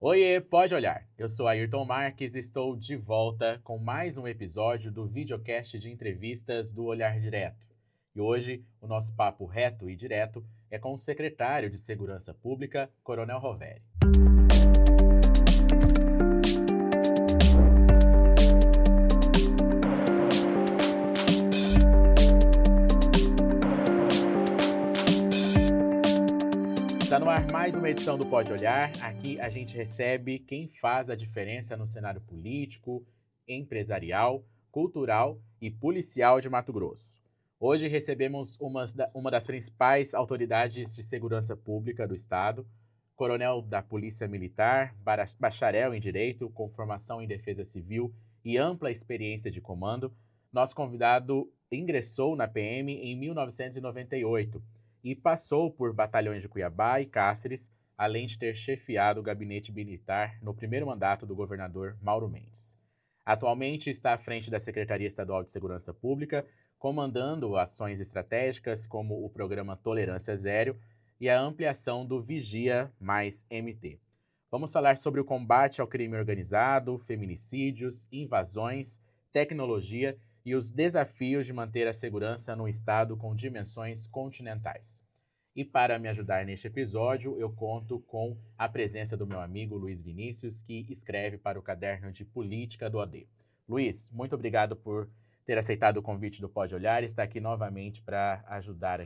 Oiê, pode olhar. Eu sou Ayrton Marques e estou de volta com mais um episódio do videocast de entrevistas do Olhar Direto. E hoje o nosso papo reto e direto é com o secretário de Segurança Pública, Coronel Roveri. Está no ar mais uma edição do Pode Olhar. Aqui a gente recebe quem faz a diferença no cenário político, empresarial, cultural e policial de Mato Grosso. Hoje recebemos uma das principais autoridades de segurança pública do estado, coronel da Polícia Militar, bacharel em Direito, com formação em Defesa Civil e ampla experiência de comando. Nosso convidado ingressou na PM em 1998 e passou por batalhões de Cuiabá e Cáceres, além de ter chefiado o gabinete militar no primeiro mandato do governador Mauro Mendes. Atualmente está à frente da Secretaria Estadual de Segurança Pública, comandando ações estratégicas como o programa Tolerância Zero e a ampliação do Vigia mais MT. Vamos falar sobre o combate ao crime organizado, feminicídios, invasões, tecnologia e os desafios de manter a segurança no estado com dimensões continentais. E para me ajudar neste episódio, eu conto com a presença do meu amigo Luiz Vinícius, que escreve para o Caderno de Política do AD. Luiz, muito obrigado por ter aceitado o convite do Pode Olhar e estar aqui novamente para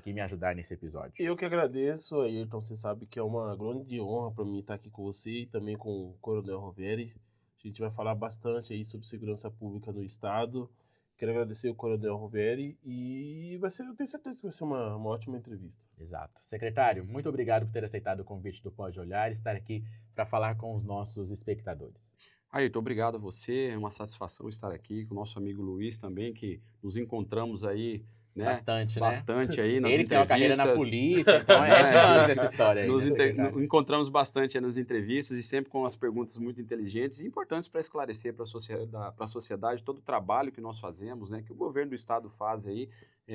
me ajudar nesse episódio. Eu que agradeço, Ayrton. Você sabe que é uma grande honra para mim estar aqui com você e também com o Coronel Roveri. A gente vai falar bastante aí sobre segurança pública no estado. Quero agradecer o Coronel Roveri e eu tenho certeza que vai ser uma ótima entrevista. Exato. Secretário, muito obrigado por ter aceitado o convite do Pode Olhar e estar aqui para falar com os nossos espectadores. Ayrton, obrigado a você, é uma satisfação estar aqui com o nosso amigo Luiz também, que nos encontramos aí, né, Bastante, né? bastante aí nas Ele que tem uma carreira na entrevistas. polícia, então é de anos essa história aí, né, secretário? Encontramos bastante aí nas entrevistas e sempre com as perguntas muito inteligentes e importantes para esclarecer para a sociedade todo o trabalho que nós fazemos, né, que o governo do estado faz aí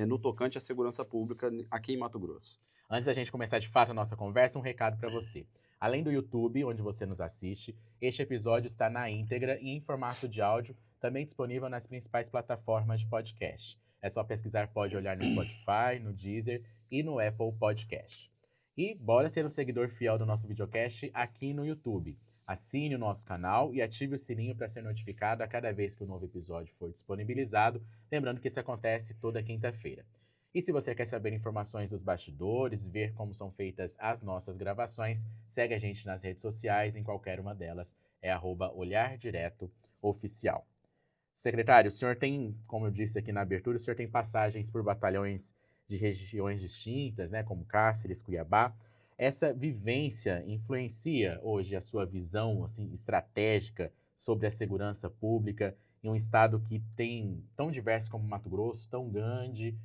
no tocante à segurança pública aqui em Mato Grosso. Antes da gente começar de fato a nossa conversa, um recado para você. Além do YouTube, onde você nos assiste, este episódio está na íntegra e em formato de áudio, também disponível nas principais plataformas de podcast. É só pesquisar Pode Olhar no Spotify, no Deezer e no Apple Podcast. E bora ser um seguidor fiel do nosso videocast aqui no YouTube. Assine o nosso canal e ative o sininho para ser notificado a cada vez que o novo episódio for disponibilizado, lembrando que isso acontece toda quinta-feira. E se você quer saber informações dos bastidores, ver como são feitas as nossas gravações, segue a gente nas redes sociais, em qualquer uma delas, é @olhardiretoOficial. Secretário, o senhor tem, como eu disse aqui na abertura, o senhor tem passagens por batalhões de regiões distintas, né, como Cáceres, Cuiabá. Essa vivência influencia hoje a sua visão assim, estratégica sobre a segurança pública em um estado que tem tão diverso como Mato Grosso, tão grande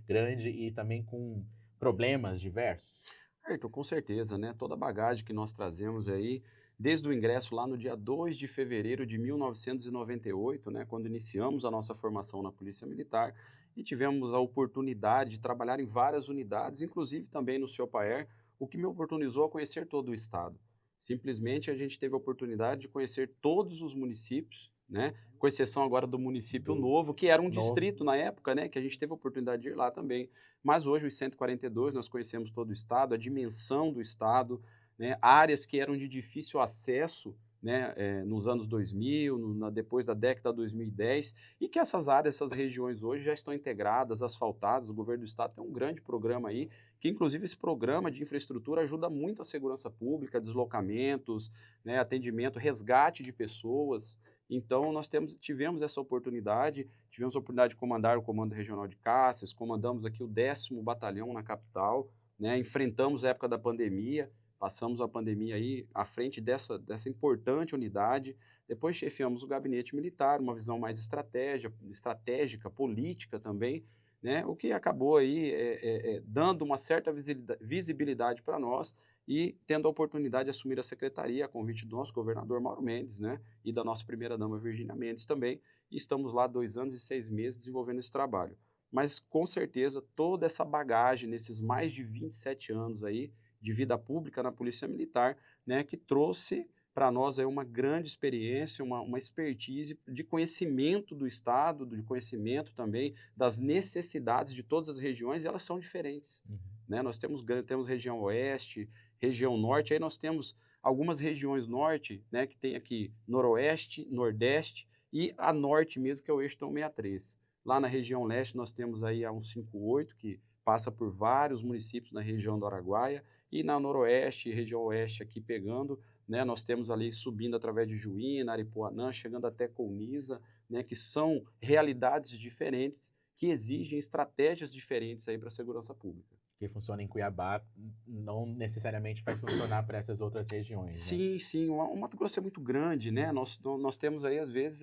e também com problemas diversos? Ayrton, com certeza, né? Toda a bagagem que nós trazemos aí, desde o ingresso lá no dia 2 de fevereiro de 1998, né, quando iniciamos a nossa formação na Polícia Militar e tivemos a oportunidade de trabalhar em várias unidades, inclusive também no Siopaer, o que me oportunizou a conhecer todo o estado. Simplesmente a gente teve a oportunidade de conhecer todos os municípios, né, com exceção agora do município Do novo, que era um novo. distrito na época, né, que a gente teve a oportunidade de ir lá também. Mas hoje, os 142, nós conhecemos todo o estado, a dimensão do estado, né, áreas que eram de difícil acesso, né, nos anos 2000, depois da década de 2010, e que essas áreas, essas regiões hoje já estão integradas, asfaltadas. O governo do estado tem um grande programa aí, que inclusive esse programa de infraestrutura ajuda muito a segurança pública, deslocamentos, né, atendimento, resgate de pessoas. Então, tivemos essa oportunidade. Tivemos a oportunidade de comandar o Comando Regional de Cáceres, comandamos aqui o 10º Batalhão na capital, né? Enfrentamos a época da pandemia, passamos a pandemia aí à frente dessa importante unidade. Depois chefiamos o Gabinete Militar, uma visão mais estratégica, política também, né? O que acabou aí dando uma certa visibilidade para nós e tendo a oportunidade de assumir a secretaria a convite do nosso governador Mauro Mendes, né? E da nossa primeira-dama Virgínia Mendes também. E estamos lá 2 anos e 6 meses desenvolvendo esse trabalho. Mas, com certeza, toda essa bagagem nesses mais de 27 anos aí de vida pública na Polícia Militar, né, que trouxe para nós é uma grande experiência, uma expertise de conhecimento do Estado, de conhecimento também das necessidades de todas as regiões, e elas são diferentes. Uhum. Né? Nós temos região oeste, região norte, aí nós temos algumas regiões norte, né, que tem aqui noroeste, nordeste e a norte mesmo, que é o eixo 63. Lá na região leste nós temos aí a 158, que passa por vários municípios na região do Araguaia, e na noroeste e região oeste aqui pegando, né, nós temos ali subindo através de Juína, Aripuanã, chegando até Colniza, né, que são realidades diferentes que exigem estratégias diferentes aí para a segurança pública. Que funciona em Cuiabá não necessariamente vai funcionar para essas outras regiões, né? Sim, sim. O Mato Grosso é muito grande, né? Nós temos aí, às vezes,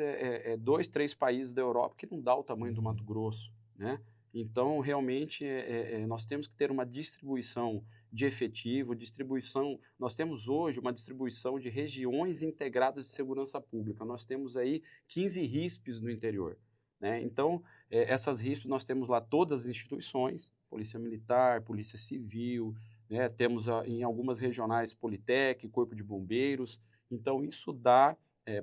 2, 3 países da Europa que não dá o tamanho do Mato Grosso, né? Então, realmente, nós temos que ter uma distribuição de efetivo, nós temos hoje uma distribuição de regiões integradas de segurança pública. Nós temos aí 15 RISPs no interior, né? Então, essas RISPs nós temos lá todas as instituições, Polícia Militar, Polícia Civil, né? Temos em algumas regionais Politec, Corpo de Bombeiros. Então, isso dá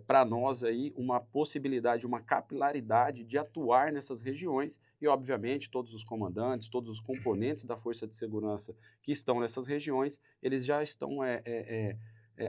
para nós aí uma possibilidade, uma capilaridade de atuar nessas regiões e, obviamente, todos os comandantes, todos os componentes da Força de Segurança que estão nessas regiões, eles já estão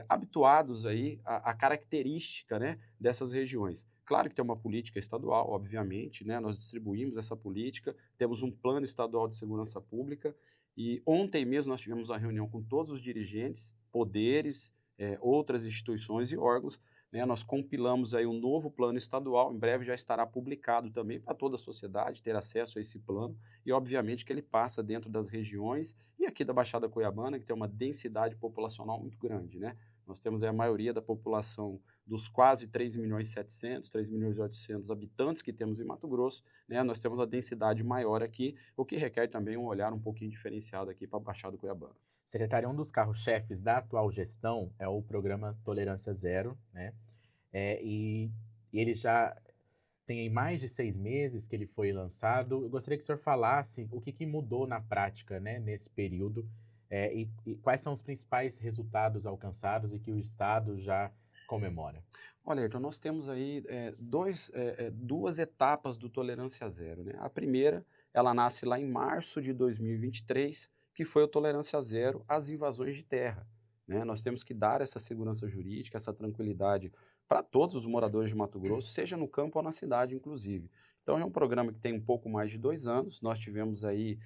habituados aí à característica, né, dessas regiões. Claro que tem uma política estadual, obviamente, né, nós distribuímos essa política, temos um plano estadual de segurança pública e ontem mesmo nós tivemos uma reunião com todos os dirigentes, poderes, outras instituições e órgãos, né, nós compilamos aí um novo plano estadual, em breve já estará publicado também para toda a sociedade ter acesso a esse plano e obviamente que ele passa dentro das regiões e aqui da Baixada Cuiabana, que tem uma densidade populacional muito grande, né? Nós temos aí a maioria da população dos quase 3.700.000, 3.800.000 habitantes que temos em Mato Grosso, né? Nós temos a densidade maior aqui, o que requer também um olhar um pouquinho diferenciado aqui para a Baixada Cuiabana. Secretário, um dos carros-chefes da atual gestão é o programa Tolerância Zero, né? E ele já tem aí mais de 6 meses que ele foi lançado. Eu gostaria que o senhor falasse o que mudou na prática, né, nesse período, e quais são os principais resultados alcançados e que o Estado já comemora. Olha, Ayrton, nós temos aí duas etapas do Tolerância Zero, né? A primeira, ela nasce lá em março de 2023, que foi o Tolerância Zero às invasões de terra, né? Nós temos que dar essa segurança jurídica, essa tranquilidade para todos os moradores de Mato Grosso, seja no campo ou na cidade, inclusive. Então, é um programa que tem um pouco mais de 2 anos, nós tivemos aí,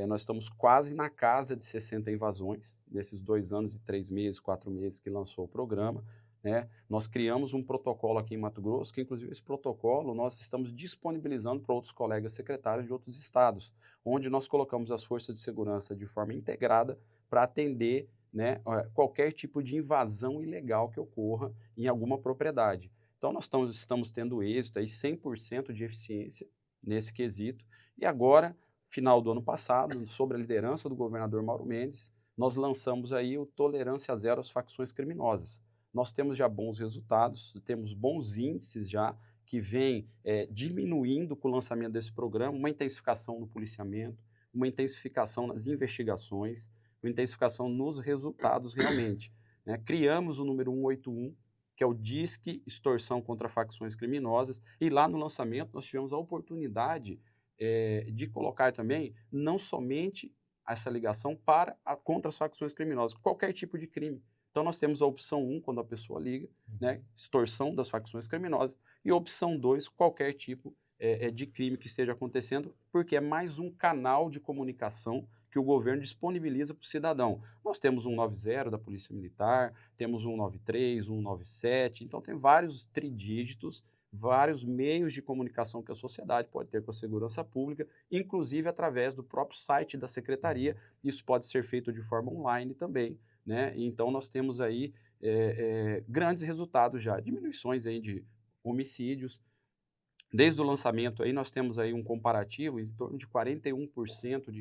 nós estamos quase na casa de 60 invasões, nesses 2 anos e 3 meses, 4 meses que lançou o programa, né? Nós criamos um protocolo aqui em Mato Grosso, que inclusive esse protocolo nós estamos disponibilizando para outros colegas secretários de outros estados, onde nós colocamos as forças de segurança de forma integrada para atender, né, qualquer tipo de invasão ilegal que ocorra em alguma propriedade. Então nós estamos tendo êxito, aí 100% de eficiência nesse quesito, e agora, final do ano passado, sob a liderança do governador Mauro Mendes, nós lançamos aí o Tolerância Zero às facções criminosas. Nós temos já bons resultados, temos bons índices já que vêm diminuindo com o lançamento desse programa, uma intensificação no policiamento, uma intensificação nas investigações, uma intensificação nos resultados realmente, né? Criamos o número 181, que é o Disque Extorsão contra Facções Criminosas, e lá no lançamento nós tivemos a oportunidade de colocar também não somente essa ligação contra as facções criminosas, qualquer tipo de crime. Então, nós temos a opção 1, quando a pessoa liga, né, extorsão das facções criminosas, e a opção 2, qualquer tipo de crime que esteja acontecendo, porque é mais um canal de comunicação que o governo disponibiliza para o cidadão. Nós temos 190 da Polícia Militar, temos 193, 197, então tem vários tridígitos, vários meios de comunicação que a sociedade pode ter com a segurança pública, inclusive através do próprio site da Secretaria, isso pode ser feito de forma online também, né? Então, nós temos aí grandes resultados já, diminuições aí de homicídios. Desde o lançamento, aí, nós temos aí um comparativo em torno de 41% de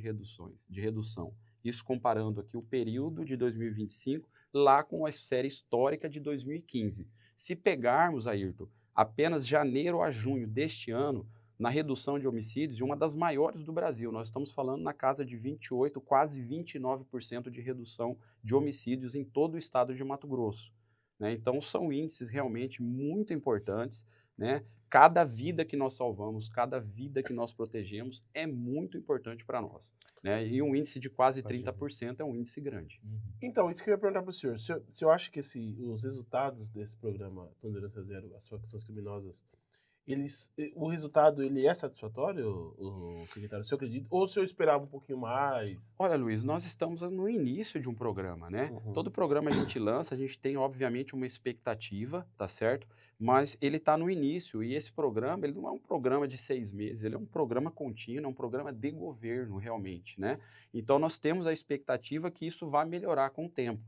redução. Isso comparando aqui o período de 2025 lá com a série histórica de 2015. Se pegarmos, Ayrton, apenas janeiro a junho deste ano, na redução de homicídios, de uma das maiores do Brasil. Nós estamos falando na casa de 28%, quase 29% de redução de homicídios em todo o estado de Mato Grosso. né? Então, são índices realmente muito importantes, né? Cada vida que nós salvamos, cada vida que nós protegemos é muito importante para nós, né? E um índice de quase Pode ir. 30% é um índice grande. Uhum. Então, isso que eu ia perguntar para o senhor. Se eu acho que os resultados desse programa Tolerância Zero, as facções criminosas, o resultado ele é satisfatório, o secretário? O senhor acredita? Ou o senhor esperava um pouquinho mais? Olha, Luiz, nós estamos no início de um programa, né? Uhum. Todo programa a gente lança, a gente tem, obviamente, uma expectativa, tá certo? Mas ele está no início e esse programa, ele não é um programa de 6 meses, ele é um programa contínuo, é um programa de governo, realmente, né? Então, nós temos a expectativa que isso vai melhorar com o tempo,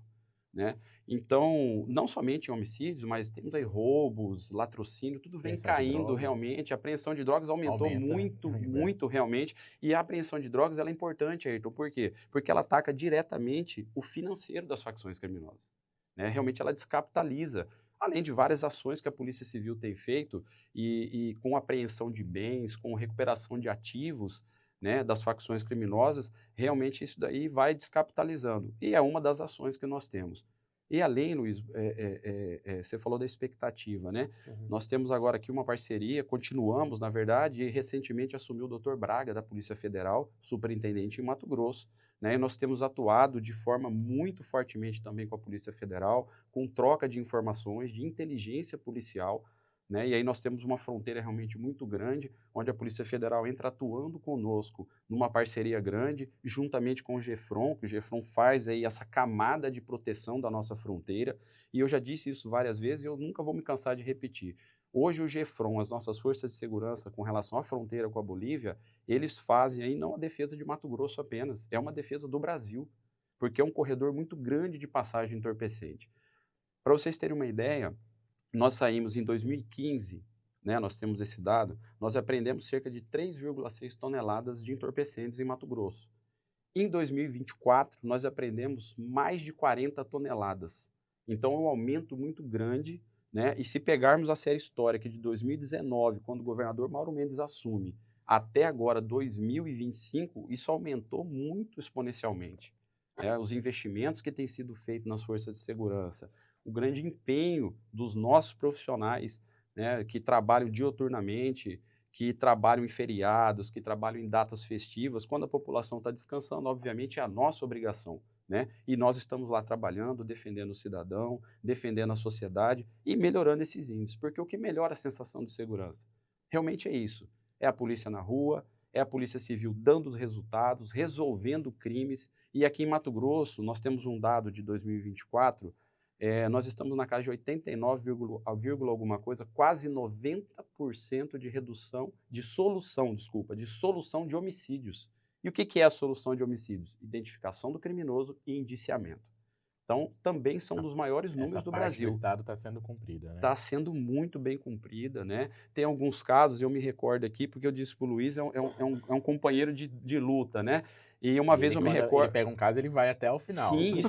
né? Então, não somente em homicídios, mas temos aí roubos, latrocínio, tudo vem Apreensão de caindo drogas. realmente. A apreensão de drogas aumentou Aumenta, muito, ao invés. muito realmente. E a apreensão de drogas ela é importante, Ayrton. Por quê? Porque ela ataca diretamente o financeiro das facções criminosas, né? Realmente ela descapitaliza. Além de várias ações que a Polícia Civil tem feito e com apreensão de bens, com recuperação de ativos, né, das facções criminosas, realmente isso daí vai descapitalizando. E é uma das ações que nós temos. E além, Luiz, você falou da expectativa, né? Uhum. Nós temos agora aqui uma parceria, continuamos, na verdade, e recentemente assumiu o Dr. Braga, da Polícia Federal, superintendente em Mato Grosso, né? E nós temos atuado de forma muito fortemente também com a Polícia Federal, com troca de informações, de inteligência policial, né? E aí nós temos uma fronteira realmente muito grande, onde a Polícia Federal entra atuando conosco numa parceria grande, juntamente com o GEFRON, que o GEFRON faz aí essa camada de proteção da nossa fronteira, e eu já disse isso várias vezes e eu nunca vou me cansar de repetir. Hoje o GEFRON, as nossas forças de segurança com relação à fronteira com a Bolívia, eles fazem aí não a defesa de Mato Grosso apenas, é uma defesa do Brasil, porque é um corredor muito grande de passagem entorpecente. Para vocês terem uma ideia, nós saímos em 2015, né, nós temos esse dado, nós apreendemos cerca de 3,6 toneladas de entorpecentes em Mato Grosso. Em 2024, nós apreendemos mais de 40 toneladas. Então, é um aumento muito grande, né? E se pegarmos a série histórica de 2019, quando o governador Mauro Mendes assume, até agora 2025, isso aumentou muito exponencialmente, né? Os investimentos que têm sido feitos nas forças de segurança, o grande empenho dos nossos profissionais, né, que trabalham dioturnamente, que trabalham em feriados, que trabalham em datas festivas, quando a população está descansando, obviamente é a nossa obrigação, né? E nós estamos lá trabalhando, defendendo o cidadão, defendendo a sociedade e melhorando esses índices, porque o que melhora a sensação de segurança realmente é isso, é a polícia na rua, é a Polícia Civil dando os resultados, resolvendo crimes, e aqui em Mato Grosso nós temos um dado de 2024, nós estamos na casa de 89, vírgula alguma coisa, quase 90% de redução, de solução de homicídios. E o que é a solução de homicídios? Identificação do criminoso e indiciamento. Então, também são dos maiores Essa números do parte do Brasil. Estado está sendo cumprida, né? Está sendo muito bem cumprida, né? Tem alguns casos, eu me recordo aqui, porque eu disse para o Luiz, é um companheiro de luta, né? E uma vez eu me Quando ele recordo. pega um caso, ele vai até o final. Sim,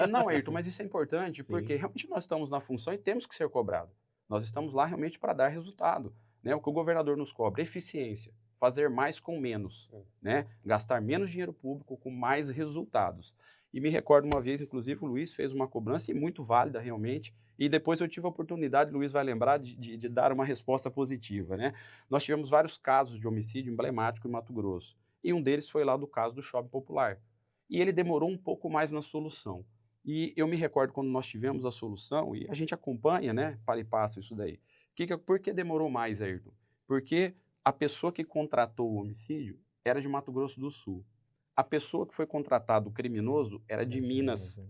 não, Ayrton, mas isso é importante, porque Sim. realmente nós estamos na função e temos que ser cobrados. Nós estamos lá realmente para dar resultado, né? O que o governador nos cobra, eficiência, fazer mais com menos, né? Gastar menos dinheiro público com mais resultados. E me recordo uma vez, inclusive, o Luiz fez uma cobrança e muito válida realmente, e depois eu tive a oportunidade, o Luiz vai lembrar, de dar uma resposta positiva, né? Nós tivemos vários casos de homicídio emblemático em Mato Grosso, e um deles foi lá do caso do Shopping Popular. E ele demorou um pouco mais na solução. E eu me recordo quando nós tivemos a solução, e a gente acompanha, né, para e passo isso daí. Por que demorou mais, Ayrton? Porque a pessoa que contratou o homicídio era de Mato Grosso do Sul. A pessoa que foi contratada, o criminoso, era de Minas né?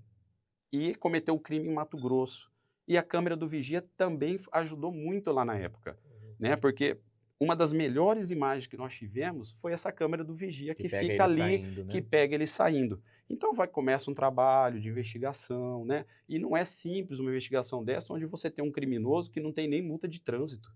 e cometeu o crime em Mato Grosso. E a câmera do vigia também ajudou muito lá na época, né? Porque uma das melhores imagens que nós tivemos foi essa câmera do vigia que pega fica ele ali, saindo, que né? pega ele saindo. Então começa um trabalho de investigação, né? E não é simples uma investigação dessa onde você tem um criminoso que não tem nem multa de trânsito,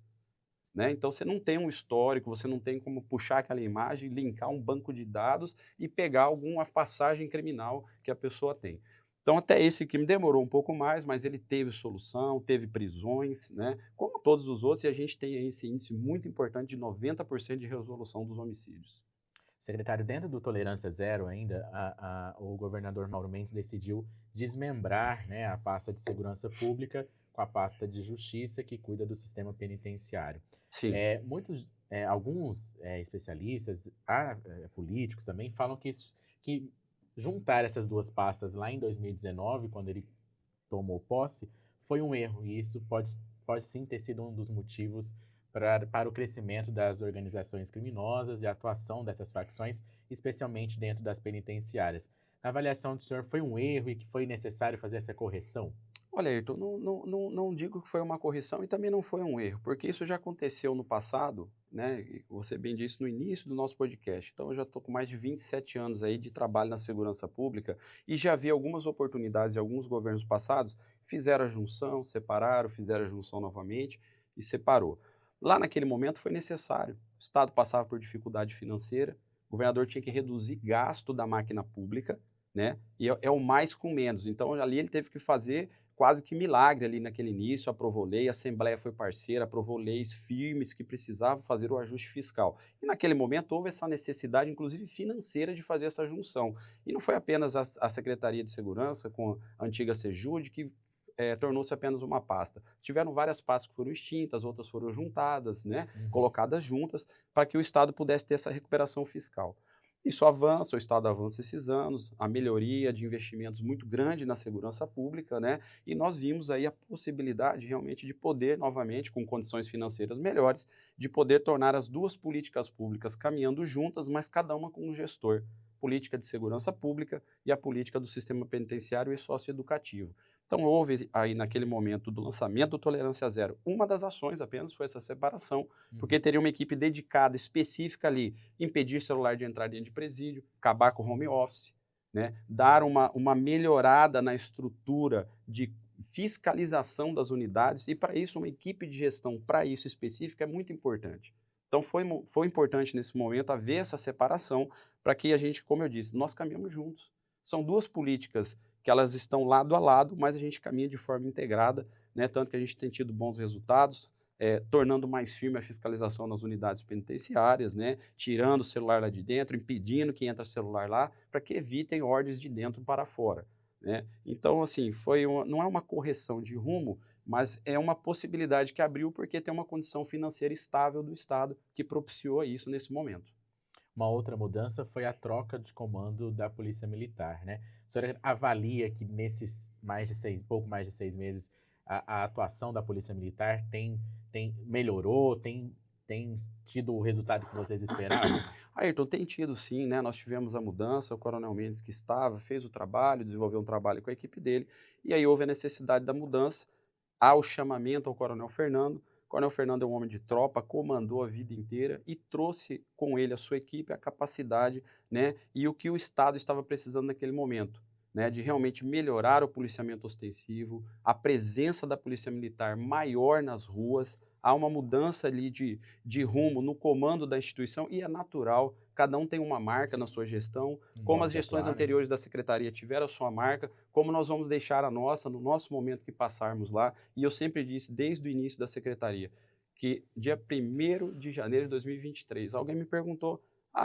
né? Então você não tem um histórico, você não tem como puxar aquela imagem, linkar um banco de dados e pegar alguma passagem criminal que a pessoa tem. Então até esse crime demorou um pouco mais, mas ele teve solução, teve prisões, né? Como todos os outros, e a gente tem aí esse índice muito importante de 90% de resolução dos homicídios. Secretário, dentro do Tolerância Zero ainda, o governador Mauro Mendes decidiu desmembrar, né, a pasta de segurança pública com a pasta de justiça que cuida do sistema penitenciário. Sim. Alguns especialistas, políticos também, falam que juntar essas duas pastas lá em 2019, quando ele tomou posse, foi um erro, e isso pode sim ter sido um dos motivos para o crescimento das organizações criminosas e a atuação dessas facções, especialmente dentro das penitenciárias. Na avaliação do senhor, foi um erro e que foi necessário fazer essa correção? Olha, Ayrton, não digo que foi uma correção e também não foi um erro, porque isso já aconteceu no passado, né? E você bem disse no início do nosso podcast. Então, eu já estou com mais de 27 anos aí de trabalho na segurança pública e já vi algumas oportunidades e alguns governos passados fizeram a junção, separaram, fizeram a junção novamente e separou. Lá naquele momento foi necessário. O Estado passava por dificuldade financeira, o governador tinha que reduzir gasto da máquina pública, né? E é o mais com menos. Então, ali ele teve que fazer quase que milagre ali naquele início, aprovou lei, a Assembleia foi parceira, aprovou leis firmes que precisavam fazer o ajuste fiscal. E naquele momento houve essa necessidade, inclusive financeira, de fazer essa junção. E não foi apenas a Secretaria de Segurança, com a antiga Sejud, que tornou-se apenas uma pasta. Tiveram várias pastas que foram extintas, outras foram juntadas, né, colocadas juntas, para que o Estado pudesse ter essa recuperação fiscal. Isso avança, o Estado avança esses anos, a melhoria de investimentos muito grande na segurança pública, né? E nós vimos aí a possibilidade realmente de poder, novamente, com condições financeiras melhores, de poder tornar as duas políticas públicas caminhando juntas, mas cada uma com um gestor. Política de segurança pública e a política do sistema penitenciário e socioeducativo. Então, houve aí, naquele momento do lançamento do Tolerância Zero, uma das ações apenas foi essa separação, porque teria uma equipe dedicada, específica ali, impedir celular de entrar dentro de presídio, acabar com o home office, né? Dar uma melhorada na estrutura de fiscalização das unidades, e para isso, uma equipe de gestão para isso específica é muito importante. Então, foi importante nesse momento haver essa separação para que a gente, como eu disse, nós caminhamos juntos. São duas políticas que elas estão lado a lado, mas a gente caminha de forma integrada, né? Tanto que a gente tem tido bons resultados, tornando mais firme a fiscalização nas unidades penitenciárias, né? Tirando o celular lá de dentro, impedindo que entre celular lá, para que evitem ordens de dentro para fora, né? Então, assim, não é uma correção de rumo, mas é uma possibilidade que abriu porque tem uma condição financeira estável do Estado que propiciou isso nesse momento. Uma outra mudança foi a troca de comando da Polícia Militar, né? A senhora avalia que nesses pouco mais de 6 meses, a atuação da Polícia Militar melhorou, tem tido o resultado que vocês esperavam? Ayrton, tem tido sim, né? Nós tivemos a mudança, o Coronel Mendes que fez o trabalho, desenvolveu um trabalho com a equipe dele, e aí houve a necessidade da mudança, há o chamamento ao Coronel Fernando. O Coronel Fernando é um homem de tropa, comandou a vida inteira e trouxe com ele a sua equipe, a capacidade, né, e o que o Estado estava precisando naquele momento, né, de realmente melhorar o policiamento ostensivo, a presença da Polícia Militar maior nas ruas, há uma mudança ali de rumo no comando da instituição e é natural, cada um tem uma marca na sua gestão, como as gestões anteriores da Secretaria tiveram a sua marca, como nós vamos deixar a nossa no nosso momento que passarmos lá. E eu sempre disse, desde o início da Secretaria, que dia 1º de janeiro de 2023, alguém me perguntou,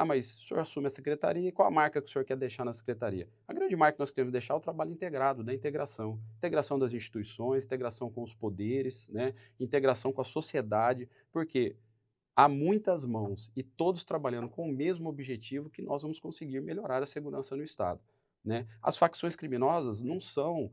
mas o senhor assume a Secretaria e qual a marca que o senhor quer deixar na Secretaria? A grande marca que nós queremos deixar é o trabalho integrado, da integração. Integração das instituições, integração com os poderes, né? Integração com a sociedade, porque há muitas mãos e todos trabalhando com o mesmo objetivo que nós vamos conseguir melhorar a segurança no Estado, né? As facções criminosas não estão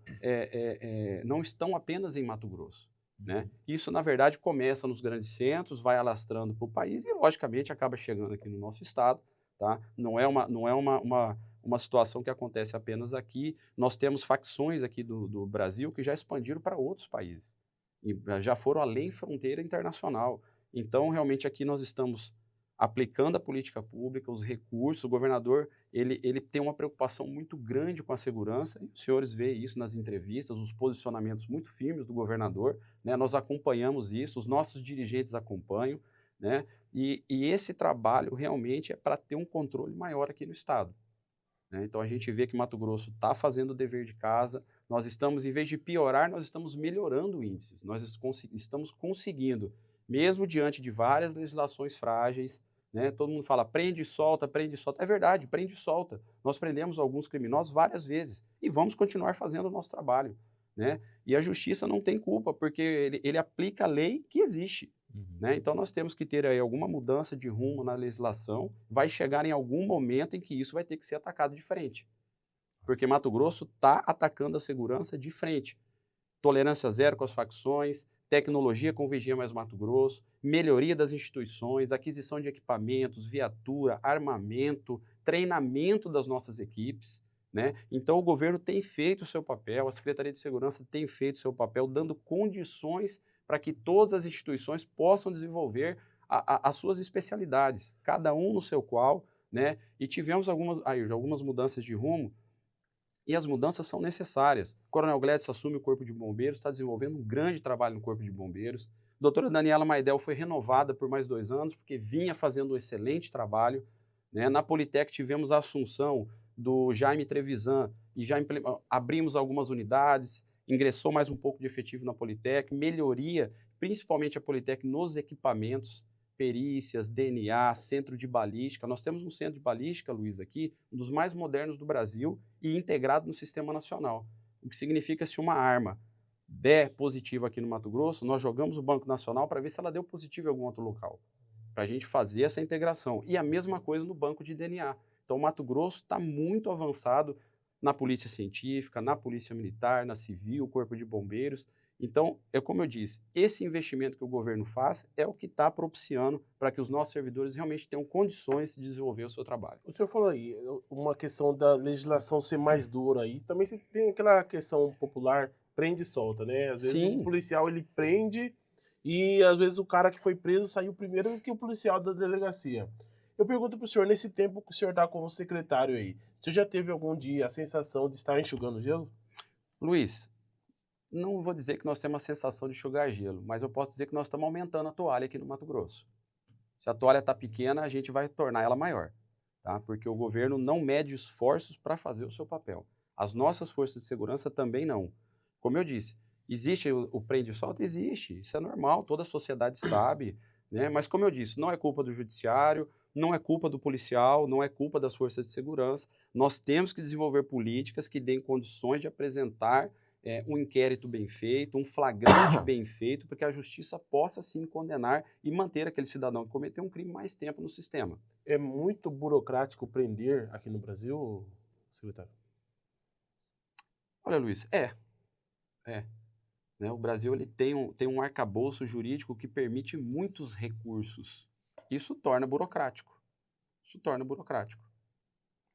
apenas em Mato Grosso, né? Isso, na verdade, começa nos grandes centros, vai alastrando para o país e, logicamente, acaba chegando aqui no nosso Estado, tá? Não é uma situação que acontece apenas aqui. Nós temos facções aqui do Brasil que já expandiram para outros países e já foram além fronteira internacional. Então, realmente, aqui nós estamos aplicando a política pública, os recursos, o governador, ele tem uma preocupação muito grande com a segurança, e os senhores veem isso nas entrevistas, os posicionamentos muito firmes do governador, né? Nós acompanhamos isso, os nossos dirigentes acompanham, né? E esse trabalho realmente é para ter um controle maior aqui no Estado, né? Então, a gente vê que Mato Grosso está fazendo o dever de casa, nós estamos, em vez de piorar, nós estamos melhorando índices, nós estamos conseguindo, mesmo diante de várias legislações frágeis, né? Todo mundo fala prende e solta, prende e solta. É verdade, prende e solta. Nós prendemos alguns criminosos várias vezes e vamos continuar fazendo o nosso trabalho, né? E a justiça não tem culpa, porque ele aplica a lei que existe. Uhum. Né? Então nós temos que ter aí alguma mudança de rumo na legislação, vai chegar em algum momento em que isso vai ter que ser atacado de frente. Porque Mato Grosso está atacando a segurança de frente. Tolerância zero com as facções, tecnologia com Vigia Mais Mato Grosso, melhoria das instituições, aquisição de equipamentos, viatura, armamento, treinamento das nossas equipes. Né? Então o governo tem feito o seu papel, a Secretaria de Segurança tem feito o seu papel, dando condições para que todas as instituições possam desenvolver as suas especialidades, cada um no seu qual, né? E tivemos algumas mudanças de rumo, e as mudanças são necessárias. O Coronel Gledson assume o Corpo de Bombeiros, está desenvolvendo um grande trabalho no Corpo de Bombeiros. A doutora Daniela Maidel foi renovada por mais 2 anos, porque vinha fazendo um excelente trabalho. Né? Na Politec tivemos a assunção do Jaime Trevisan, e já abrimos algumas unidades, ingressou mais um pouco de efetivo na Politec, melhoria, principalmente a Politec nos equipamentos, perícias, DNA, centro de balística. Nós temos um centro de balística, Luiz, aqui, um dos mais modernos do Brasil e integrado no Sistema Nacional. O que significa se uma arma der positivo aqui no Mato Grosso, nós jogamos o Banco Nacional para ver se ela deu positivo em algum outro local, para a gente fazer essa integração. E a mesma coisa no banco de DNA. Então, o Mato Grosso está muito avançado na polícia científica, na polícia militar, na civil, Corpo de Bombeiros. Então, como eu disse, esse investimento que o governo faz é o que está propiciando para que os nossos servidores realmente tenham condições de desenvolver o seu trabalho. O senhor falou aí, uma questão da legislação ser mais dura aí, também você tem aquela questão popular, prende e solta, né? Às vezes Sim. o policial ele prende e às vezes o cara que foi preso saiu primeiro que o policial da delegacia. Eu pergunto pro senhor, nesse tempo que o senhor está como secretário aí, o senhor já teve algum dia a sensação de estar enxugando gelo? Luiz, não vou dizer que nós temos a sensação de enxugar gelo, mas eu posso dizer que nós estamos aumentando a toalha aqui no Mato Grosso. Se a toalha está pequena, a gente vai tornar ela maior, tá? Porque o governo não mede esforços para fazer o seu papel. As nossas forças de segurança também não. Como eu disse, existe o prende e solta? Existe, isso é normal, toda a sociedade sabe, né? Mas como eu disse, não é culpa do judiciário, não é culpa do policial, não é culpa das forças de segurança. Nós temos que desenvolver políticas que deem condições de apresentar um inquérito bem feito, um flagrante bem feito, para que a justiça possa sim condenar e manter aquele cidadão que cometeu um crime mais tempo no sistema. É muito burocrático prender aqui no Brasil, secretário? Olha, Luiz, né? O Brasil ele tem um arcabouço jurídico que permite muitos recursos. Isso torna burocrático. Isso torna burocrático.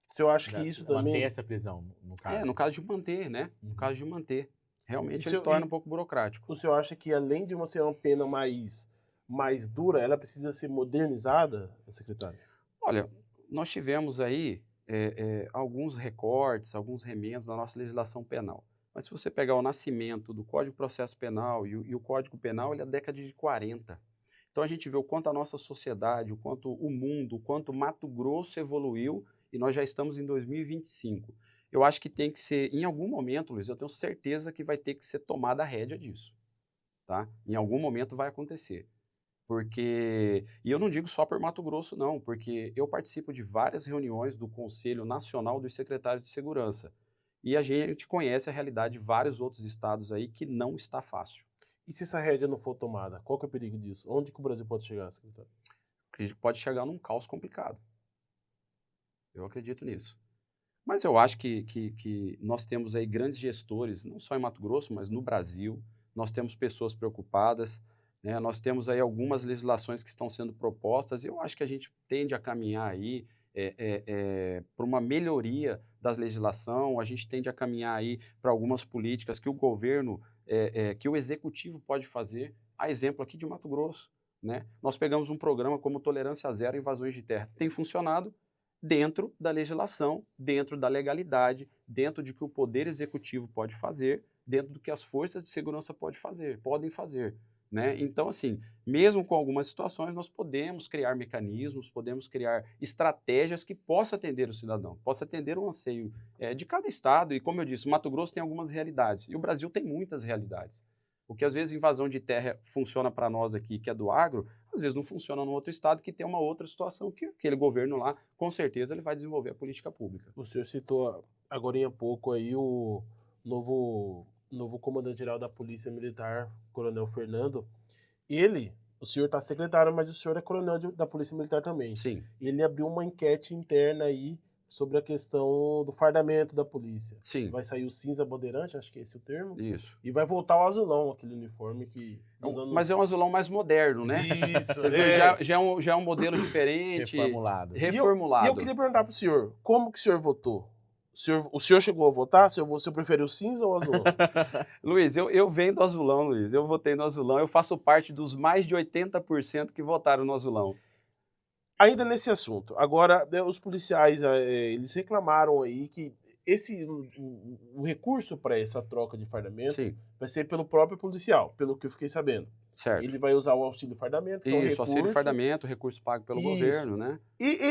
O senhor acha que isso também... Manter essa prisão, no caso. No caso de manter, né? No caso de manter. Realmente ele Isso- torna um pouco burocrático. O senhor acha que além de ser uma pena mais dura, ela precisa ser modernizada, secretário? Olha, nós tivemos aí alguns recortes, alguns remendos na nossa legislação penal. Mas se você pegar o nascimento do Código de Processo Penal e o Código Penal, ele é da década de 40. Então a gente vê o quanto a nossa sociedade, o quanto o mundo, o quanto Mato Grosso evoluiu e nós já estamos em 2025. Eu acho que tem que ser, em algum momento, Luiz, eu tenho certeza que vai ter que ser tomada a rédea disso. Tá? Em algum momento vai acontecer. E eu não digo só por Mato Grosso, não, porque eu participo de várias reuniões do Conselho Nacional dos Secretários de Segurança. E a gente conhece a realidade de vários outros estados aí que não está fácil. E se essa rédea não for tomada, qual que é o perigo disso? Onde que o Brasil pode chegar, secretário? Acredito que pode chegar num caos complicado. Eu acredito nisso. Mas eu acho que nós temos aí grandes gestores, não só em Mato Grosso, mas no Brasil. Nós temos pessoas preocupadas, né? Nós temos aí algumas legislações que estão sendo propostas e eu acho que a gente tende a caminhar aí para uma melhoria das legislação, a gente tende a caminhar aí para algumas políticas que o governo, que o executivo pode fazer, a exemplo aqui de Mato Grosso. Né? Nós pegamos um programa como Tolerância Zero a Invasões de Terra. Tem funcionado dentro da legislação, dentro da legalidade, dentro de que o Poder Executivo pode fazer, dentro do que as forças de segurança podem fazer. Né? Então, assim, mesmo com algumas situações, nós podemos criar mecanismos, podemos criar estratégias que possam atender o cidadão, possam atender o anseio de cada estado. E, como eu disse, o Mato Grosso tem algumas realidades e o Brasil tem muitas realidades. O que às vezes invasão de terra funciona para nós aqui, que é do agro, às vezes não funciona no outro estado que tem uma outra situação que aquele governo lá, com certeza, ele vai desenvolver a política pública. O senhor citou agora há pouco aí o novo comandante-geral da Polícia Militar, Coronel Fernando. O senhor está secretário, mas o senhor é coronel da Polícia Militar também. Sim. Ele abriu uma enquete interna aí sobre a questão do fardamento da polícia. Sim. Vai sair o cinza bandeirante, acho que é esse o termo. Isso. E vai voltar o azulão, aquele uniforme que... Mas é um azulão mais moderno, né? Isso, Você vê, já é um modelo diferente. Reformulado. Reformulado. E eu queria perguntar pro senhor, como que o senhor votou? O senhor chegou a votar? O senhor preferiu cinza ou azul? Luiz, eu venho do azulão, Luiz. Eu votei no azulão. Eu faço parte dos mais de 80% que votaram no azulão. Ainda nesse assunto, agora os policiais, eles reclamaram aí que o recurso para essa troca de fardamento Sim. vai ser pelo próprio policial, pelo que eu fiquei sabendo. Certo. Ele vai usar o auxílio fardamento, que é um Isso, recurso. auxílio fardamento, recurso pago pelo Isso. governo, né?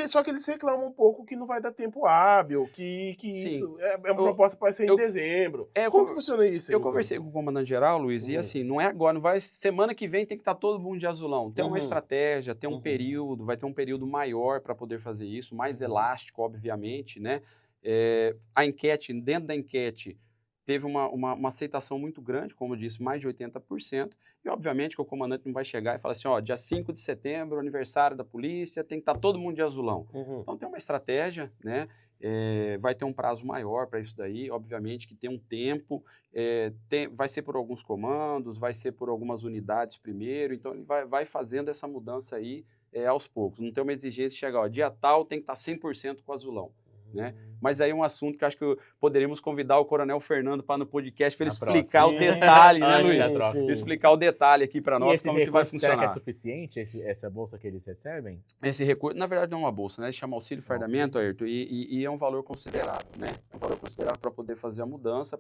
Só que eles reclamam um pouco que não vai dar tempo hábil, que Sim. isso é uma proposta para ser em dezembro. Como que funciona isso? Eu conversei com o comandante-geral, Luiz, e assim, não é agora, não vai, semana que vem tem que estar todo mundo de azulão. Tem uma estratégia, tem um período, vai ter um período maior para poder fazer isso, mais elástico, obviamente, né? A enquete, dentro da enquete, teve uma aceitação muito grande, como eu disse, mais de 80%, e obviamente que o comandante não vai chegar e falar assim, ó, dia 5 de setembro, aniversário da polícia, tem que estar todo mundo de azulão. Então tem uma estratégia, né? Vai ter um prazo maior para isso daí, obviamente que tem um tempo, vai ser por alguns comandos, vai ser por algumas unidades primeiro, então ele vai fazendo essa mudança aí aos poucos. Não tem uma exigência de chegar, ó, dia tal tem que estar 100% com azulão. Né? Mas aí um assunto que eu acho que poderíamos convidar o Coronel Fernando para no podcast para ele explicar o detalhe, né, Luiz? Explicar o detalhe aqui para nós, como que vai funcionar. Será que é suficiente essa bolsa que eles recebem? Esse recurso, na verdade, não é uma bolsa, né? Ele chama auxílio fardamento, Ayrton, e é um valor considerável, né? É um valor considerável para poder fazer a mudança,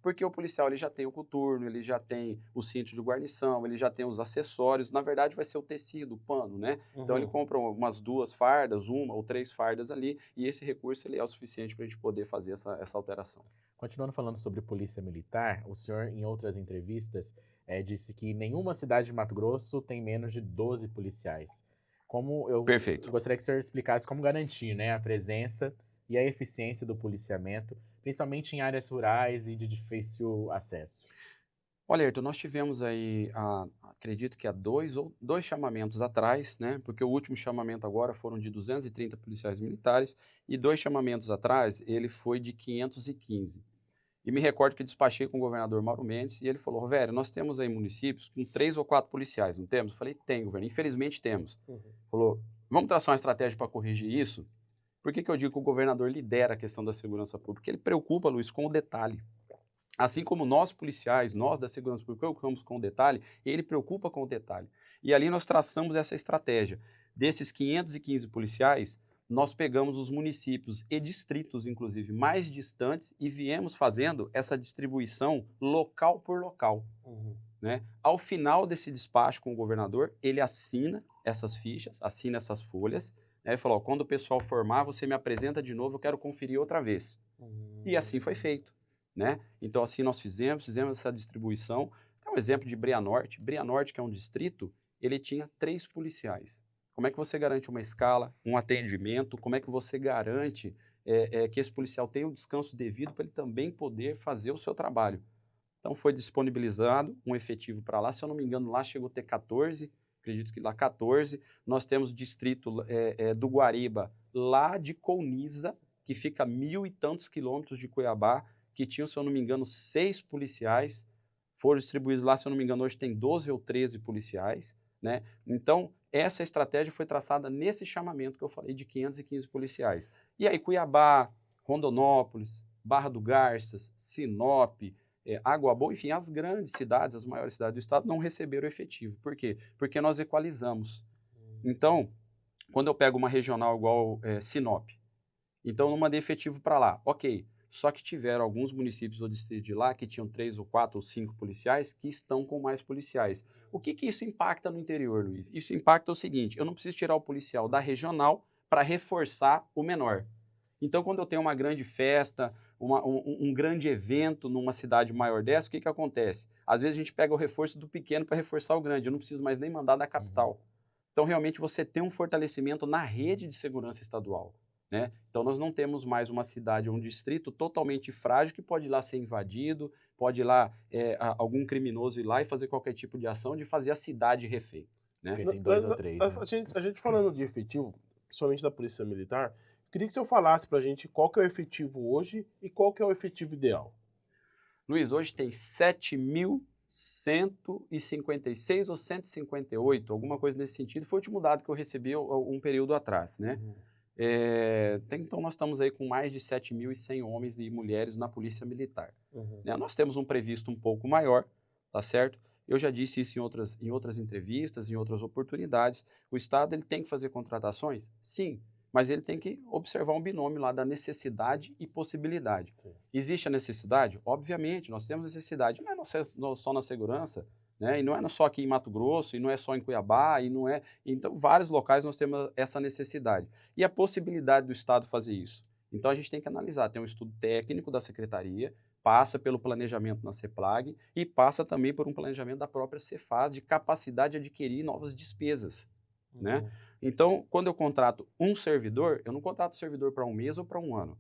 porque o policial ele já tem o coturno, ele já tem o cinto de guarnição, ele já tem os acessórios, na verdade vai ser o tecido, o pano, né? Então ele compra umas 2 fardas, 1 ou 3 fardas ali, e esse recurso ele é o suficiente para a gente poder fazer essa alteração. Continuando falando sobre polícia militar, o senhor, em outras entrevistas, disse que nenhuma cidade de Mato Grosso tem menos de 12 policiais. Perfeito. Eu gostaria que o senhor explicasse como garantir, né, a presença e a eficiência do policiamento, principalmente em áreas rurais e de difícil acesso. Olha, Ayrton, nós tivemos aí, acredito que há dois chamamentos atrás, né? Porque o último chamamento agora foram de 230 policiais militares e 2 chamamentos atrás ele foi de 515. E me recordo que despachei com o governador Mauro Mendes e ele falou, velho, nós temos aí municípios com 3 ou 4 policiais, não temos? Eu falei, tem, governo, infelizmente temos. Falou, vamos traçar uma estratégia para corrigir isso? Por que eu digo que o governador lidera a questão da segurança pública? Porque ele preocupa, Luiz, com o detalhe. Assim como nós policiais, nós da segurança pública, preocupamos com o detalhe, ele preocupa com o detalhe. E ali nós traçamos essa estratégia. Desses 515 policiais, nós pegamos os municípios e distritos, inclusive, mais distantes e viemos fazendo essa distribuição local por local. Né? Ao final desse despacho com o governador, ele assina essas fichas, assina essas folhas, né? E falou, quando o pessoal formar, você me apresenta de novo, eu quero conferir outra vez. E assim foi feito. Né? Então, assim nós fizemos essa distribuição. Tem um exemplo de Brianorte. Brianorte, que é um distrito, ele tinha 3 policiais. Como é que você garante uma escala, um atendimento? Como é que você garante que esse policial tenha o descanso devido para ele também poder fazer o seu trabalho? Então, foi disponibilizado um efetivo para lá. Se eu não me engano, lá chegou a ter 14, acredito que lá 14. Nós temos o distrito do Guariba, lá de Colniza, que fica a 1.000 e tantos quilômetros de Cuiabá, que tinham, se eu não me engano, 6 policiais, foram distribuídos lá, se eu não me engano, hoje tem 12 ou 13 policiais, né? Então, essa estratégia foi traçada nesse chamamento que eu falei de 515 policiais. E aí, Cuiabá, Rondonópolis, Barra do Garças, Sinop, Água Boa, enfim, as grandes cidades, as maiores cidades do estado não receberam efetivo. Por quê? Porque nós equalizamos. Então, quando eu pego uma regional igual Sinop, então não mandei efetivo para lá, ok. Só que tiveram alguns municípios do distrito de lá que tinham 3 ou 4 ou 5 policiais que estão com mais policiais. O que isso impacta no interior, Luiz? Isso impacta o seguinte, eu não preciso tirar o policial da regional para reforçar o menor. Então, quando eu tenho uma grande festa, um grande evento numa cidade maior dessa, o que acontece? Às vezes a gente pega o reforço do pequeno para reforçar o grande, eu não preciso mais nem mandar da capital. Então, realmente, você tem um fortalecimento na rede de segurança estadual, né? Então, nós não temos mais uma cidade ou um distrito totalmente frágil que pode ir lá ser invadido, pode ir lá algum criminoso ir lá e fazer qualquer tipo de ação de fazer a cidade refém, né? Porque tem 2 ou 3, né? A gente falando de efetivo, principalmente da Polícia Militar, queria que o senhor falasse pra gente qual que é o efetivo hoje e qual que é o efetivo ideal. Luiz, hoje tem 7.156 ou 158, alguma coisa nesse sentido. Foi o último dado que eu recebi um período atrás, né? Então, nós estamos aí com mais de 7.100 homens e mulheres na Polícia Militar. Né? Nós temos um previsto um pouco maior, tá certo? Eu já disse isso em outras entrevistas, em outras oportunidades. O Estado ele tem que fazer contratações? Sim, mas ele tem que observar um binômio lá da necessidade e possibilidade. Sim. Existe a necessidade? Obviamente, nós temos necessidade. Não é só na segurança, né? E não é só aqui em Mato Grosso, e não é só em Cuiabá, e não é... Então, vários locais nós temos essa necessidade. E a possibilidade do Estado fazer isso? Então, a gente tem que analisar. Tem um estudo técnico da Secretaria, passa pelo planejamento na CEPLAG e passa também por um planejamento da própria Cefaz de capacidade de adquirir novas despesas, né? Então, quando eu contrato um servidor, eu não contrato servidor para um mês ou para um ano.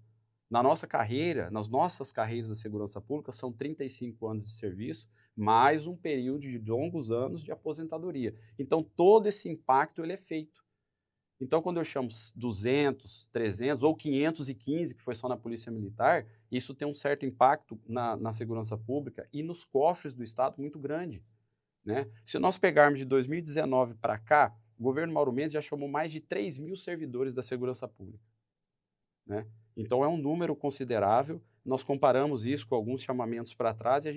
Na nossa carreira, nas nossas carreiras da segurança pública, são 35 anos de serviço, mais um período de longos anos de aposentadoria. Então, todo esse impacto ele é feito. Então, quando eu chamo 200, 300 ou 515, que foi só na Polícia Militar, isso tem um certo impacto na segurança pública e nos cofres do Estado muito grande, né? Se nós pegarmos de 2019 para cá, o governo Mauro Mendes já chamou mais de 3.000 servidores da segurança pública, né? Então, é um número considerável. Nós comparamos isso com alguns chamamentos para trás e a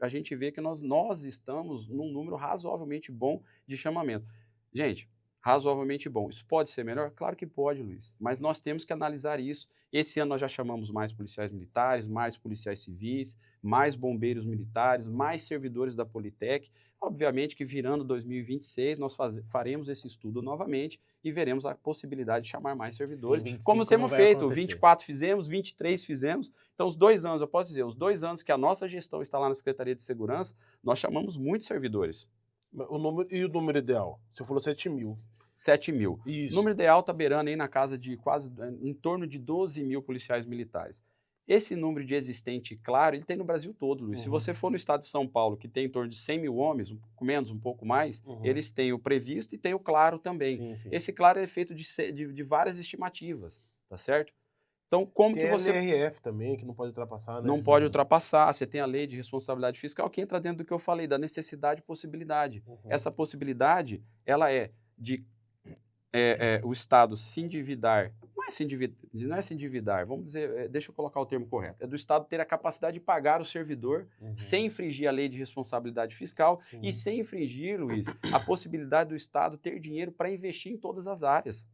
gente vê que nós estamos num número razoavelmente bom de chamamento. Gente, razoavelmente bom. Isso pode ser melhor? Claro que pode, Luiz, mas nós temos que analisar isso. Esse ano nós já chamamos mais policiais militares, mais policiais civis, mais bombeiros militares, mais servidores da Politec. Obviamente que virando 2026 nós faremos esse estudo novamente e veremos a possibilidade de chamar mais servidores, como temos feito. 24 fizemos, 23 fizemos. Então, os 2 anos, eu posso dizer, os 2 anos que a nossa gestão está lá na Secretaria de Segurança, nós chamamos muitos servidores. O número ideal? Você falou 7.000. 7.000. Isso. O número ideal está beirando aí na casa de quase, em torno de 12.000 policiais militares. Esse número de existente, claro, ele tem no Brasil todo, Luiz. Se você for no estado de São Paulo, que tem em torno de 100.000 homens, um pouco menos, um pouco mais, eles têm o previsto e tem o claro também. Sim, sim. Esse claro é feito de várias estimativas, tá certo? Então, como Tem que você... LRF também, que não pode ultrapassar, né? Não pode ultrapassar, você tem a lei de responsabilidade fiscal, que entra dentro do que eu falei, da necessidade e possibilidade. Essa possibilidade, ela é de o Estado se endividar, não é se endividar, vamos dizer, deixa eu colocar o termo correto, é do Estado ter a capacidade de pagar o servidor sem infringir a lei de responsabilidade fiscal e sem infringir, Luiz, a possibilidade do Estado ter dinheiro para investir em todas as áreas.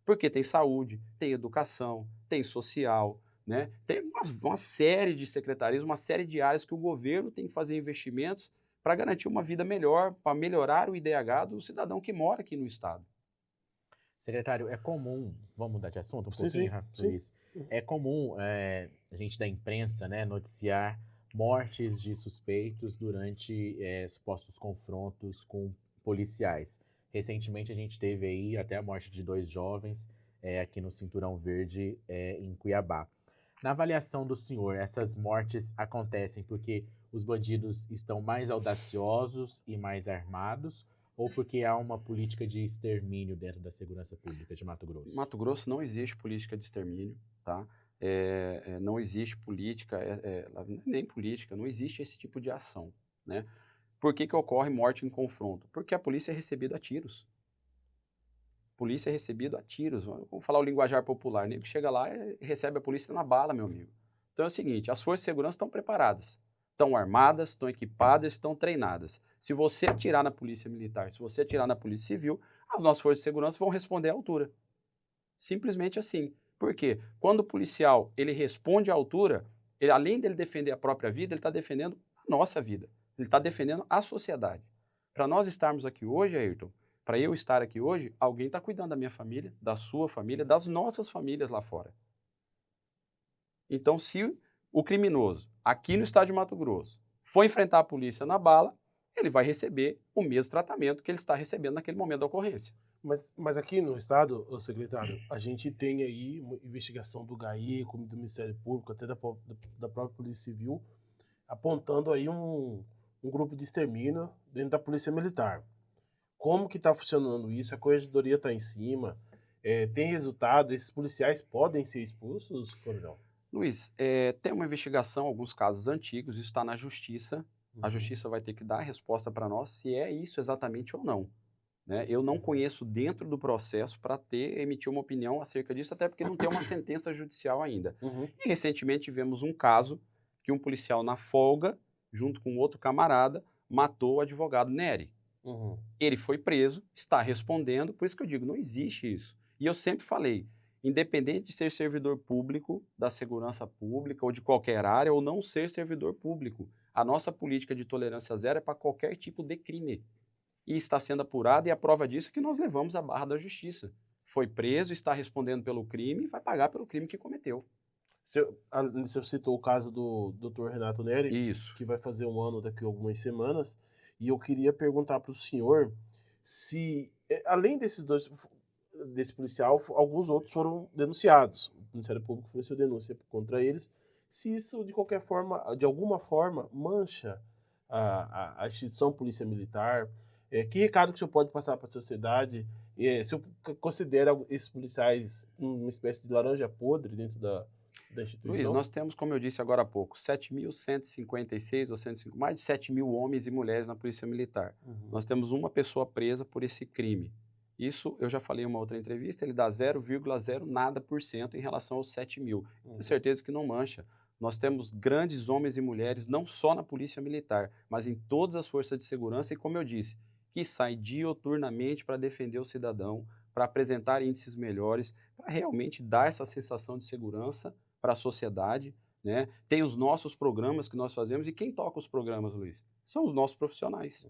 Porque tem saúde, tem educação, tem social, né? Tem uma série de secretarias, uma série de áreas que o governo tem que fazer investimentos para garantir uma vida melhor, para melhorar o IDH do cidadão que mora aqui no Estado. Secretário, é comum, vamos mudar de assunto um Sim, pouquinho, sim, rápido, sim. Luiz. É comum a gente da imprensa, né, noticiar mortes de suspeitos durante supostos confrontos com policiais. Recentemente a gente teve aí até a morte de 2 jovens aqui no Cinturão Verde, em Cuiabá. Na avaliação do senhor, essas mortes acontecem porque os bandidos estão mais audaciosos e mais armados, ou porque há uma política de extermínio dentro da segurança pública de Mato Grosso? Em Mato Grosso não existe política de extermínio, tá? Não existe política, nem política, não existe esse tipo de ação, né? Por que ocorre morte em confronto? Porque a polícia é recebida a tiros. Polícia é recebida a tiros. Vamos falar o linguajar popular, né? Que chega lá e recebe a polícia na bala, meu amigo. Então é o seguinte, as forças de segurança estão preparadas. Estão armadas, estão equipadas, estão treinadas. Se você atirar na polícia militar, se você atirar na polícia civil, as nossas forças de segurança vão responder à altura. Simplesmente assim. Por quê? Quando o policial ele responde à altura, ele, além dele defender a própria vida, ele está defendendo a nossa vida. Ele está defendendo a sociedade. Para nós estarmos aqui hoje, Ayrton, para eu estar aqui hoje, alguém está cuidando da minha família, da sua família, das nossas famílias lá fora. Então, se o criminoso, aqui no estado de Mato Grosso, for enfrentar a polícia na bala, ele vai receber o mesmo tratamento que ele está recebendo naquele momento da ocorrência. Mas aqui no estado, ô secretário, a gente tem aí uma investigação do GAI, como do Ministério Público, até da própria Polícia Civil, apontando aí um grupo de extermínio dentro da Polícia Militar. Como que está funcionando isso? A Corregedoria está em cima? Tem resultado? Esses policiais podem ser expulsos, coronel? Luiz, tem uma investigação, alguns casos antigos, isso está na Justiça. A Justiça vai ter que dar a resposta para nós se é isso exatamente ou não. Né? Eu não conheço dentro do processo para emitir uma opinião acerca disso, até porque não tem uma sentença judicial ainda. Uhum. E recentemente tivemos um caso que um policial na folga, junto com outro camarada, matou o advogado Nery. Uhum. Ele foi preso, está respondendo, por isso que eu digo, não existe isso. E eu sempre falei, independente de ser servidor público, da segurança pública ou de qualquer área, ou não ser servidor público, a nossa política de tolerância zero é para qualquer tipo de crime. E está sendo apurada, e a prova disso é que nós levamos à barra da justiça. Foi preso, está respondendo pelo crime e vai pagar pelo crime que cometeu. O senhor citou o caso do Dr. Renato Nery, Isso. que vai fazer 1 ano daqui a algumas semanas, e eu queria perguntar para o senhor se, além desse policial, alguns outros foram denunciados. O Ministério Público ofereceu denúncia contra eles. Se isso, de qualquer forma, de alguma forma, mancha a instituição Polícia Militar, que recado que o senhor pode passar para a sociedade? Se o senhor considera esses policiais uma espécie de laranja podre dentro da instituição? Luiz, nós temos, como eu disse agora há pouco, 7.156 ou 105, mais de 7 mil homens e mulheres na Polícia Militar. Uhum. Nós temos uma pessoa presa por esse crime. Isso, eu já falei em uma outra entrevista, ele dá 0,0 nada por cento em relação aos 7 mil. Tenho certeza que não mancha. Nós temos grandes homens e mulheres, não só na Polícia Militar, mas em todas as forças de segurança, e como eu disse, que saem dioturnamente para defender o cidadão, para apresentar índices melhores, para realmente dar essa sensação de segurança para a sociedade, né? Tem os nossos programas que nós fazemos, e quem toca os programas, Luiz? São os nossos profissionais.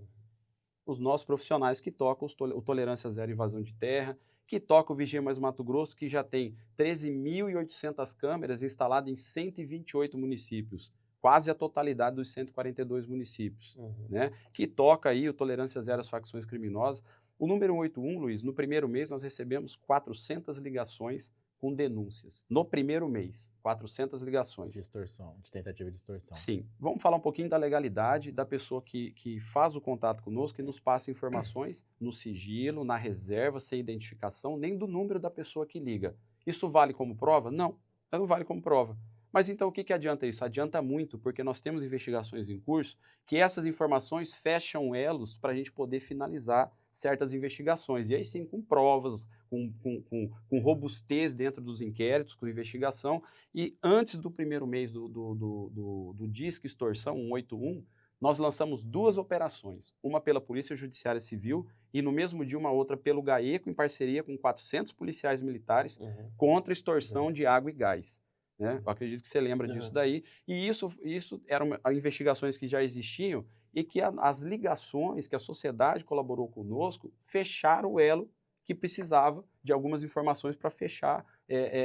Os nossos profissionais que tocam o Tolerância Zero Invasão de Terra, que toca o Vigia Mais Mato Grosso, que já tem 13.800 câmeras instaladas em 128 municípios, quase a totalidade dos 142 municípios, né? Que toca aí o Tolerância Zero às facções criminosas. O número 181, Luiz, no primeiro mês nós recebemos 400 ligações com denúncias. No primeiro mês, 400 ligações. De extorsão, de tentativa de extorsão. Sim. Vamos falar um pouquinho da legalidade da pessoa que faz o contato conosco e nos passa informações no sigilo, na reserva, sem identificação, nem do número da pessoa que liga. Isso vale como prova? Não, não vale como prova. Mas então o que adianta isso? Adianta muito, porque nós temos investigações em curso que essas informações fecham elos para a gente poder finalizar certas investigações. E aí sim, com provas, com robustez dentro dos inquéritos, com investigação. E antes do primeiro mês do Disque Extorsão 181, nós lançamos 2 operações. Uma pela Polícia Judiciária Civil e no mesmo dia uma outra pelo GAECO, em parceria com 400 policiais militares, contra extorsão de água e gás. Né? Eu acredito que você lembra disso daí. E isso eram investigações que já existiam e que as ligações que a sociedade colaborou conosco fecharam o elo que precisava de algumas informações para fechar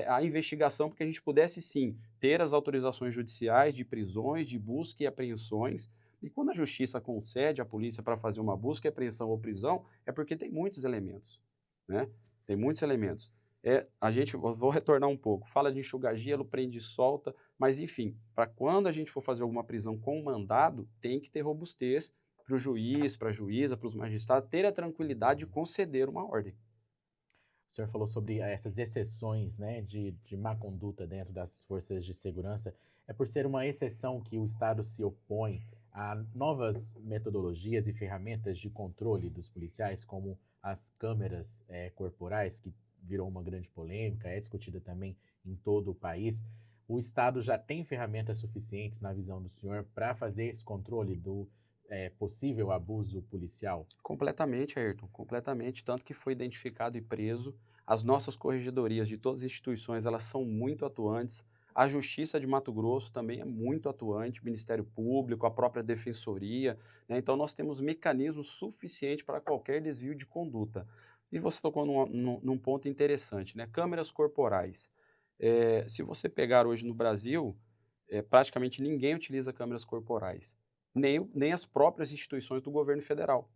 a investigação, para que a gente pudesse, sim, ter as autorizações judiciais de prisões, de busca e apreensões. E quando a justiça concede à polícia para fazer uma busca, apreensão ou prisão, é porque tem muitos elementos. Né? Tem muitos elementos. Vou retornar um pouco, fala de enxugar gelo, prende e solta, mas enfim, para quando a gente for fazer alguma prisão com mandado, tem que ter robustez para o juiz, para a juíza, para os magistrados, ter a tranquilidade de conceder uma ordem. O senhor falou sobre essas exceções, né, de má conduta dentro das forças de segurança. É por ser uma exceção que o Estado se opõe a novas metodologias e ferramentas de controle dos policiais, como as câmeras corporais, que virou uma grande polêmica, é discutida também em todo o país. O Estado já tem ferramentas suficientes, na visão do senhor, para fazer esse controle do possível abuso policial? Completamente, Ayrton, completamente, tanto que foi identificado e preso. As nossas corregedorias de todas as instituições, elas são muito atuantes. A Justiça de Mato Grosso também é muito atuante, o Ministério Público, a própria Defensoria, né? Então nós temos mecanismos suficientes para qualquer desvio de conduta. E você tocou num ponto interessante, né? Câmeras corporais. Se você pegar hoje no Brasil, praticamente ninguém utiliza câmeras corporais. nem as próprias instituições do governo federal.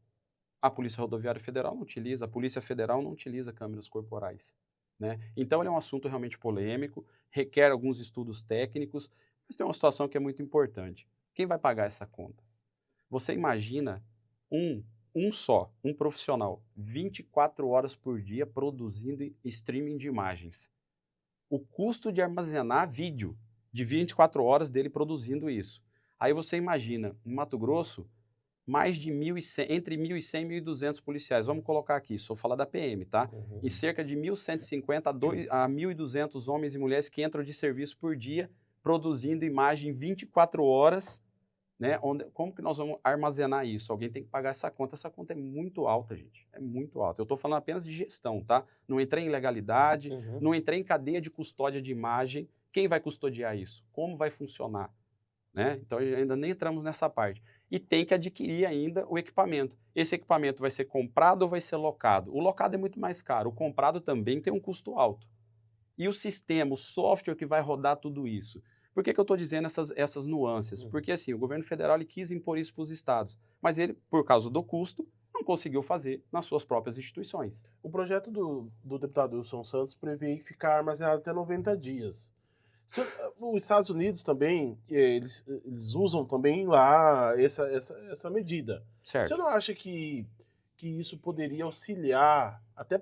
A Polícia Rodoviária Federal não utiliza, a Polícia Federal não utiliza câmeras corporais, né? Então ele é um assunto realmente polêmico, requer alguns estudos técnicos, mas tem uma situação que é muito importante. Quem vai pagar essa conta? Você imagina um profissional, 24 horas por dia produzindo streaming de imagens. O custo de armazenar vídeo de 24 horas dele produzindo isso. Aí você imagina, em Mato Grosso, mais de 1.100, entre 1.100 e 1.200 policiais. Vamos colocar aqui, só falar da PM, tá? E cerca de 1.150 a 1.200 homens e mulheres que entram de serviço por dia, produzindo imagem 24 horas, né? Como que nós vamos armazenar isso? Alguém tem que pagar essa conta. Essa conta é muito alta, gente. É muito alta. Eu estou falando apenas de gestão, tá? Não entrei em ilegalidade, não entrei em cadeia de custódia de imagem. Quem vai custodiar isso? Como vai funcionar? Né? Então, ainda nem entramos nessa parte. E tem que adquirir ainda o equipamento. Esse equipamento vai ser comprado ou vai ser locado? O locado é muito mais caro. O comprado também tem um custo alto. E o sistema, o software que vai rodar tudo isso? Por que eu estou dizendo essas nuances? Porque assim, o governo federal ele quis impor isso para os estados, mas ele, por causa do custo, não conseguiu fazer nas suas próprias instituições. O projeto do deputado Wilson Santos prevê ficar armazenado até 90 dias. Os Estados Unidos também, eles usam também lá essa medida. Certo. Você não acha que isso poderia auxiliar, até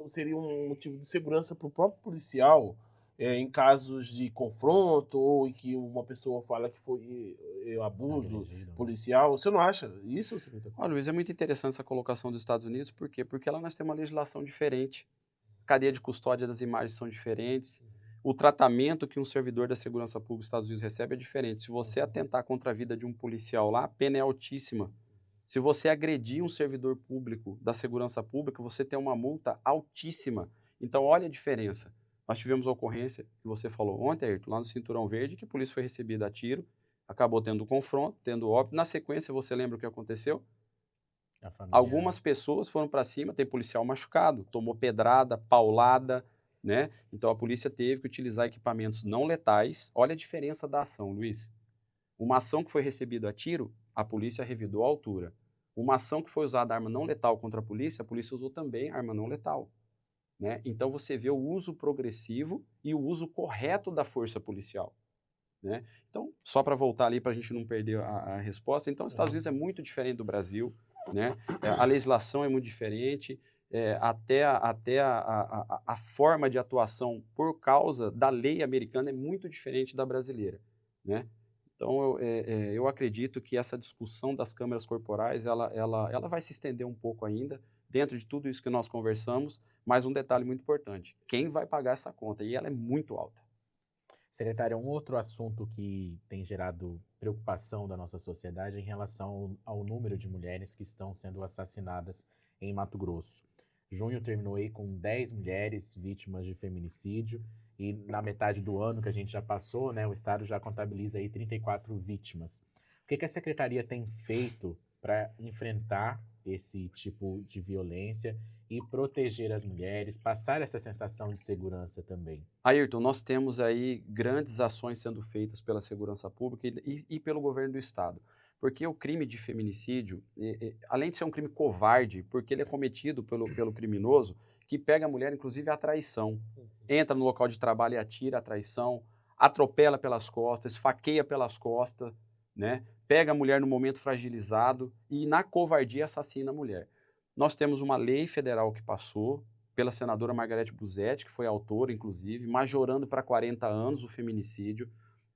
seria um motivo de segurança para o próprio policial, em casos de confronto ou em que uma pessoa fala que foi abuso policial? Você não acha isso, secretário? Olha, Luiz, é muito interessante essa colocação dos Estados Unidos, por quê? Porque lá nós temos uma legislação diferente, cadeia de custódia das imagens são diferentes, o tratamento que um servidor da segurança pública dos Estados Unidos recebe é diferente. Se você atentar contra a vida de um policial lá, a pena é altíssima. Se você agredir um servidor público da segurança pública, você tem uma multa altíssima. Então, olha a diferença. Nós tivemos a ocorrência que você falou ontem, Ayrton, lá no Cinturão Verde, que a polícia foi recebida a tiro, acabou tendo confronto, tendo óbito. Na sequência, você lembra o que aconteceu? Algumas pessoas foram para cima, tem policial machucado, tomou pedrada, paulada, né? Então a polícia teve que utilizar equipamentos não letais. Olha a diferença da ação, Luiz. Uma ação que foi recebida a tiro, a polícia revidou a altura. Uma ação que foi usada arma não letal contra a polícia usou também arma não letal. Né? Então você vê o uso progressivo e o uso correto da força policial. Né? Então, só para voltar ali para a gente não perder a resposta, então os Estados Unidos é muito diferente do Brasil, né? A legislação é muito diferente, até a forma de atuação por causa da lei americana é muito diferente da brasileira. Né? Então, eu acredito que essa discussão das câmeras corporais, ela vai se estender um pouco ainda, dentro de tudo isso que nós conversamos, mas um detalhe muito importante, quem vai pagar essa conta? E ela é muito alta. Secretário, um outro assunto que tem gerado preocupação da nossa sociedade é em relação ao número de mulheres que estão sendo assassinadas em Mato Grosso. Junho terminou aí com 10 mulheres vítimas de feminicídio e na metade do ano que a gente já passou, né, o Estado já contabiliza aí 34 vítimas. O que a Secretaria tem feito para enfrentar esse tipo de violência e proteger as mulheres, passar essa sensação de segurança também? Ayrton, nós temos aí grandes ações sendo feitas pela segurança pública e pelo governo do Estado. Porque o crime de feminicídio, além de ser um crime covarde, porque ele é cometido pelo criminoso, que pega a mulher, inclusive, à traição. Entra no local de trabalho e atira a traição, atropela pelas costas, esfaqueia pelas costas, né? Pega a mulher no momento fragilizado e, na covardia, assassina a mulher. Nós temos uma lei federal que passou pela senadora Margarete Busetti, que foi autora, inclusive, majorando para 40 anos o feminicídio.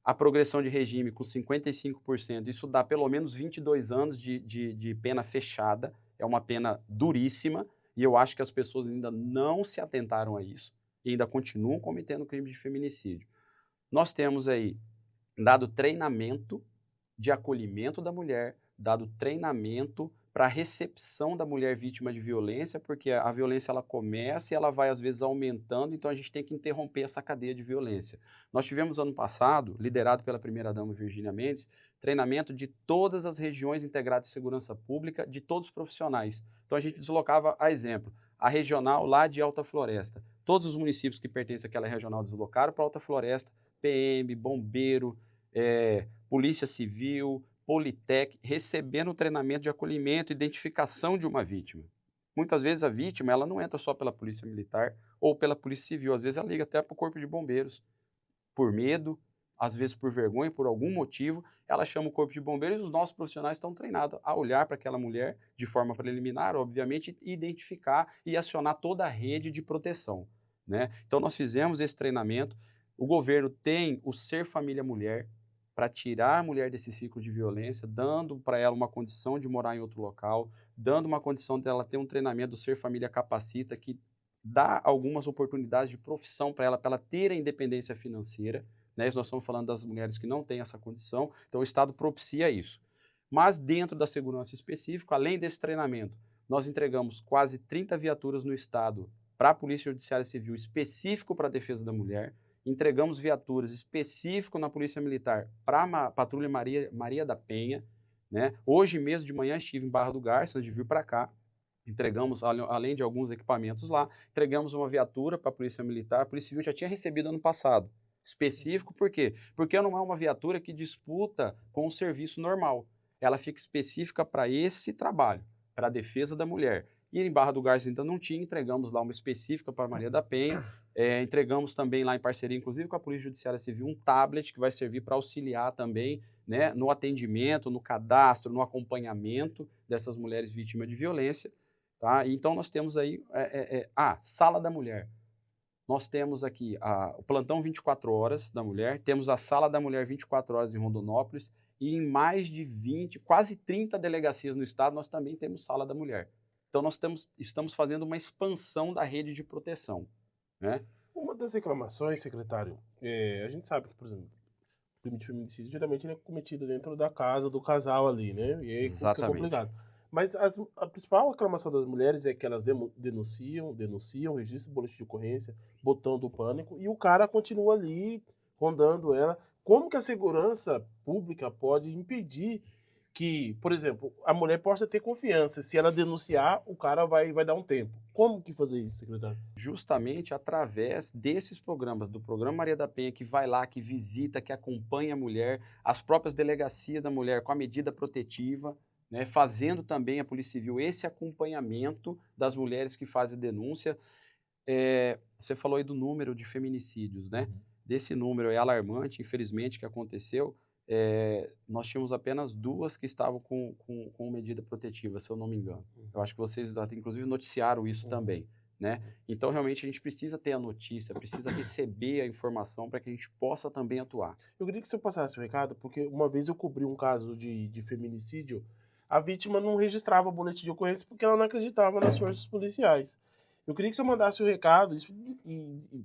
A progressão de regime com 55%, isso dá pelo menos 22 anos de pena fechada, é uma pena duríssima, e eu acho que as pessoas ainda não se atentaram a isso, e ainda continuam cometendo crime de feminicídio. Nós temos aí dado treinamento de acolhimento da mulher, dado treinamento para a recepção da mulher vítima de violência, porque a violência ela começa e ela vai às vezes aumentando, então a gente tem que interromper essa cadeia de violência. Nós tivemos ano passado, liderado pela primeira-dama Virgínia Mendes, treinamento de todas as regiões integradas de segurança pública, de todos os profissionais. Então a gente deslocava, a exemplo, a regional lá de Alta Floresta. Todos os municípios que pertencem àquela regional deslocaram para Alta Floresta, PM, bombeiro, Polícia Civil, Politec, recebendo treinamento de acolhimento, identificação de uma vítima. Muitas vezes a vítima ela não entra só pela polícia militar ou pela polícia civil, às vezes ela liga até para o corpo de bombeiros, por medo, às vezes por vergonha, por algum motivo, ela chama o corpo de bombeiros e os nossos profissionais estão treinados a olhar para aquela mulher de forma preliminar, obviamente, e identificar e acionar toda a rede de proteção, né? Então nós fizemos esse treinamento, o governo tem o Ser Família Mulher, para tirar a mulher desse ciclo de violência, dando para ela uma condição de morar em outro local, dando uma condição dela ter um treinamento do Ser Família Capacita, que dá algumas oportunidades de profissão para ela ter a independência financeira, né? Nós estamos falando das mulheres que não têm essa condição, então o Estado propicia isso. Mas dentro da segurança específica, além desse treinamento, nós entregamos quase 30 viaturas no Estado para a Polícia Judiciária Civil específico para a defesa da mulher, entregamos viaturas específico na Polícia Militar para a Patrulha Maria da Penha, né? Hoje mesmo de manhã estive em Barra do Garça, antes de vir para cá, entregamos, além de alguns equipamentos lá, entregamos uma viatura para a Polícia Militar, a Polícia Civil já tinha recebido ano passado. Específico por quê? Porque não é uma viatura que disputa com o serviço normal. Ela fica específica para esse trabalho, para a defesa da mulher. E em Barra do Garça ainda não tinha, entregamos lá uma específica para Maria da Penha, entregamos também lá em parceria, inclusive com a Polícia Judiciária Civil, um tablet que vai servir para auxiliar também, né, no atendimento, no cadastro, no acompanhamento dessas mulheres vítimas de violência. Tá? Então nós temos aí a Sala da Mulher. Nós temos aqui o plantão 24 horas da mulher, temos a Sala da Mulher 24 horas em Rondonópolis e em mais de 20, quase 30 delegacias no estado nós também temos Sala da Mulher. Então nós estamos fazendo uma expansão da rede de proteção, né? Uma das reclamações, secretário, a gente sabe que, por exemplo, o crime de feminicídio geralmente ele é cometido dentro da casa do casal ali, né? E aí fica Exatamente. complicado. Mas a principal reclamação das mulheres é que elas denunciam, registram boletim de ocorrência, botando o pânico, e o cara continua ali, rondando ela. Como que a segurança pública pode impedir que, por exemplo, a mulher possa ter confiança? Se ela denunciar, o cara vai dar um tempo. Como que fazer isso, secretário? Justamente através desses programas, do Programa Maria da Penha, que vai lá, que visita, que acompanha a mulher, as próprias delegacias da mulher com a medida protetiva, né, fazendo também a Polícia Civil esse acompanhamento das mulheres que fazem denúncia. Você falou aí do número de feminicídios, né? Desse número é alarmante, infelizmente, que aconteceu. Nós tínhamos apenas 2 que estavam com medida protetiva, se eu não me engano. Eu acho que vocês inclusive noticiaram isso também, né? Então, realmente, a gente precisa ter a notícia, precisa receber a informação para que a gente possa também atuar. Eu queria que você passasse o recado, porque uma vez eu cobri um caso de feminicídio, a vítima não registrava o boletim de ocorrência porque ela não acreditava nas forças policiais. Eu queria que você mandasse o recado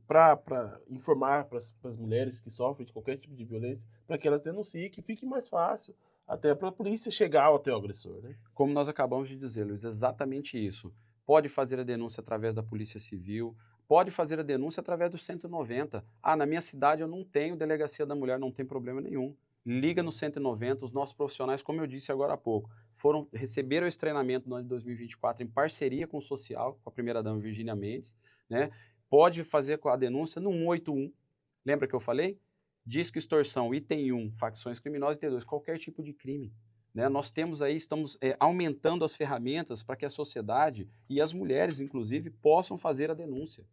para informar para as mulheres que sofrem de qualquer tipo de violência, para que elas denunciem, que fique mais fácil, até para a polícia chegar até o agressor, né? Como nós acabamos de dizer, Luiz, exatamente isso. Pode fazer a denúncia através da Polícia Civil, pode fazer a denúncia através do 190. Na minha cidade eu não tenho delegacia da mulher, não tem problema nenhum. Liga no 190, os nossos profissionais, como eu disse agora há pouco, receberam esse treinamento no ano de 2024 em parceria com o Social, com a primeira-dama Virgínia Mendes, né? Pode fazer a denúncia no 181. Lembra que eu falei? Disque extorsão, item 1, facções criminosas, item 2, qualquer tipo de crime. Né? Nós temos aí, estamos aumentando as ferramentas para que a sociedade e as mulheres, inclusive, possam fazer a denúncia.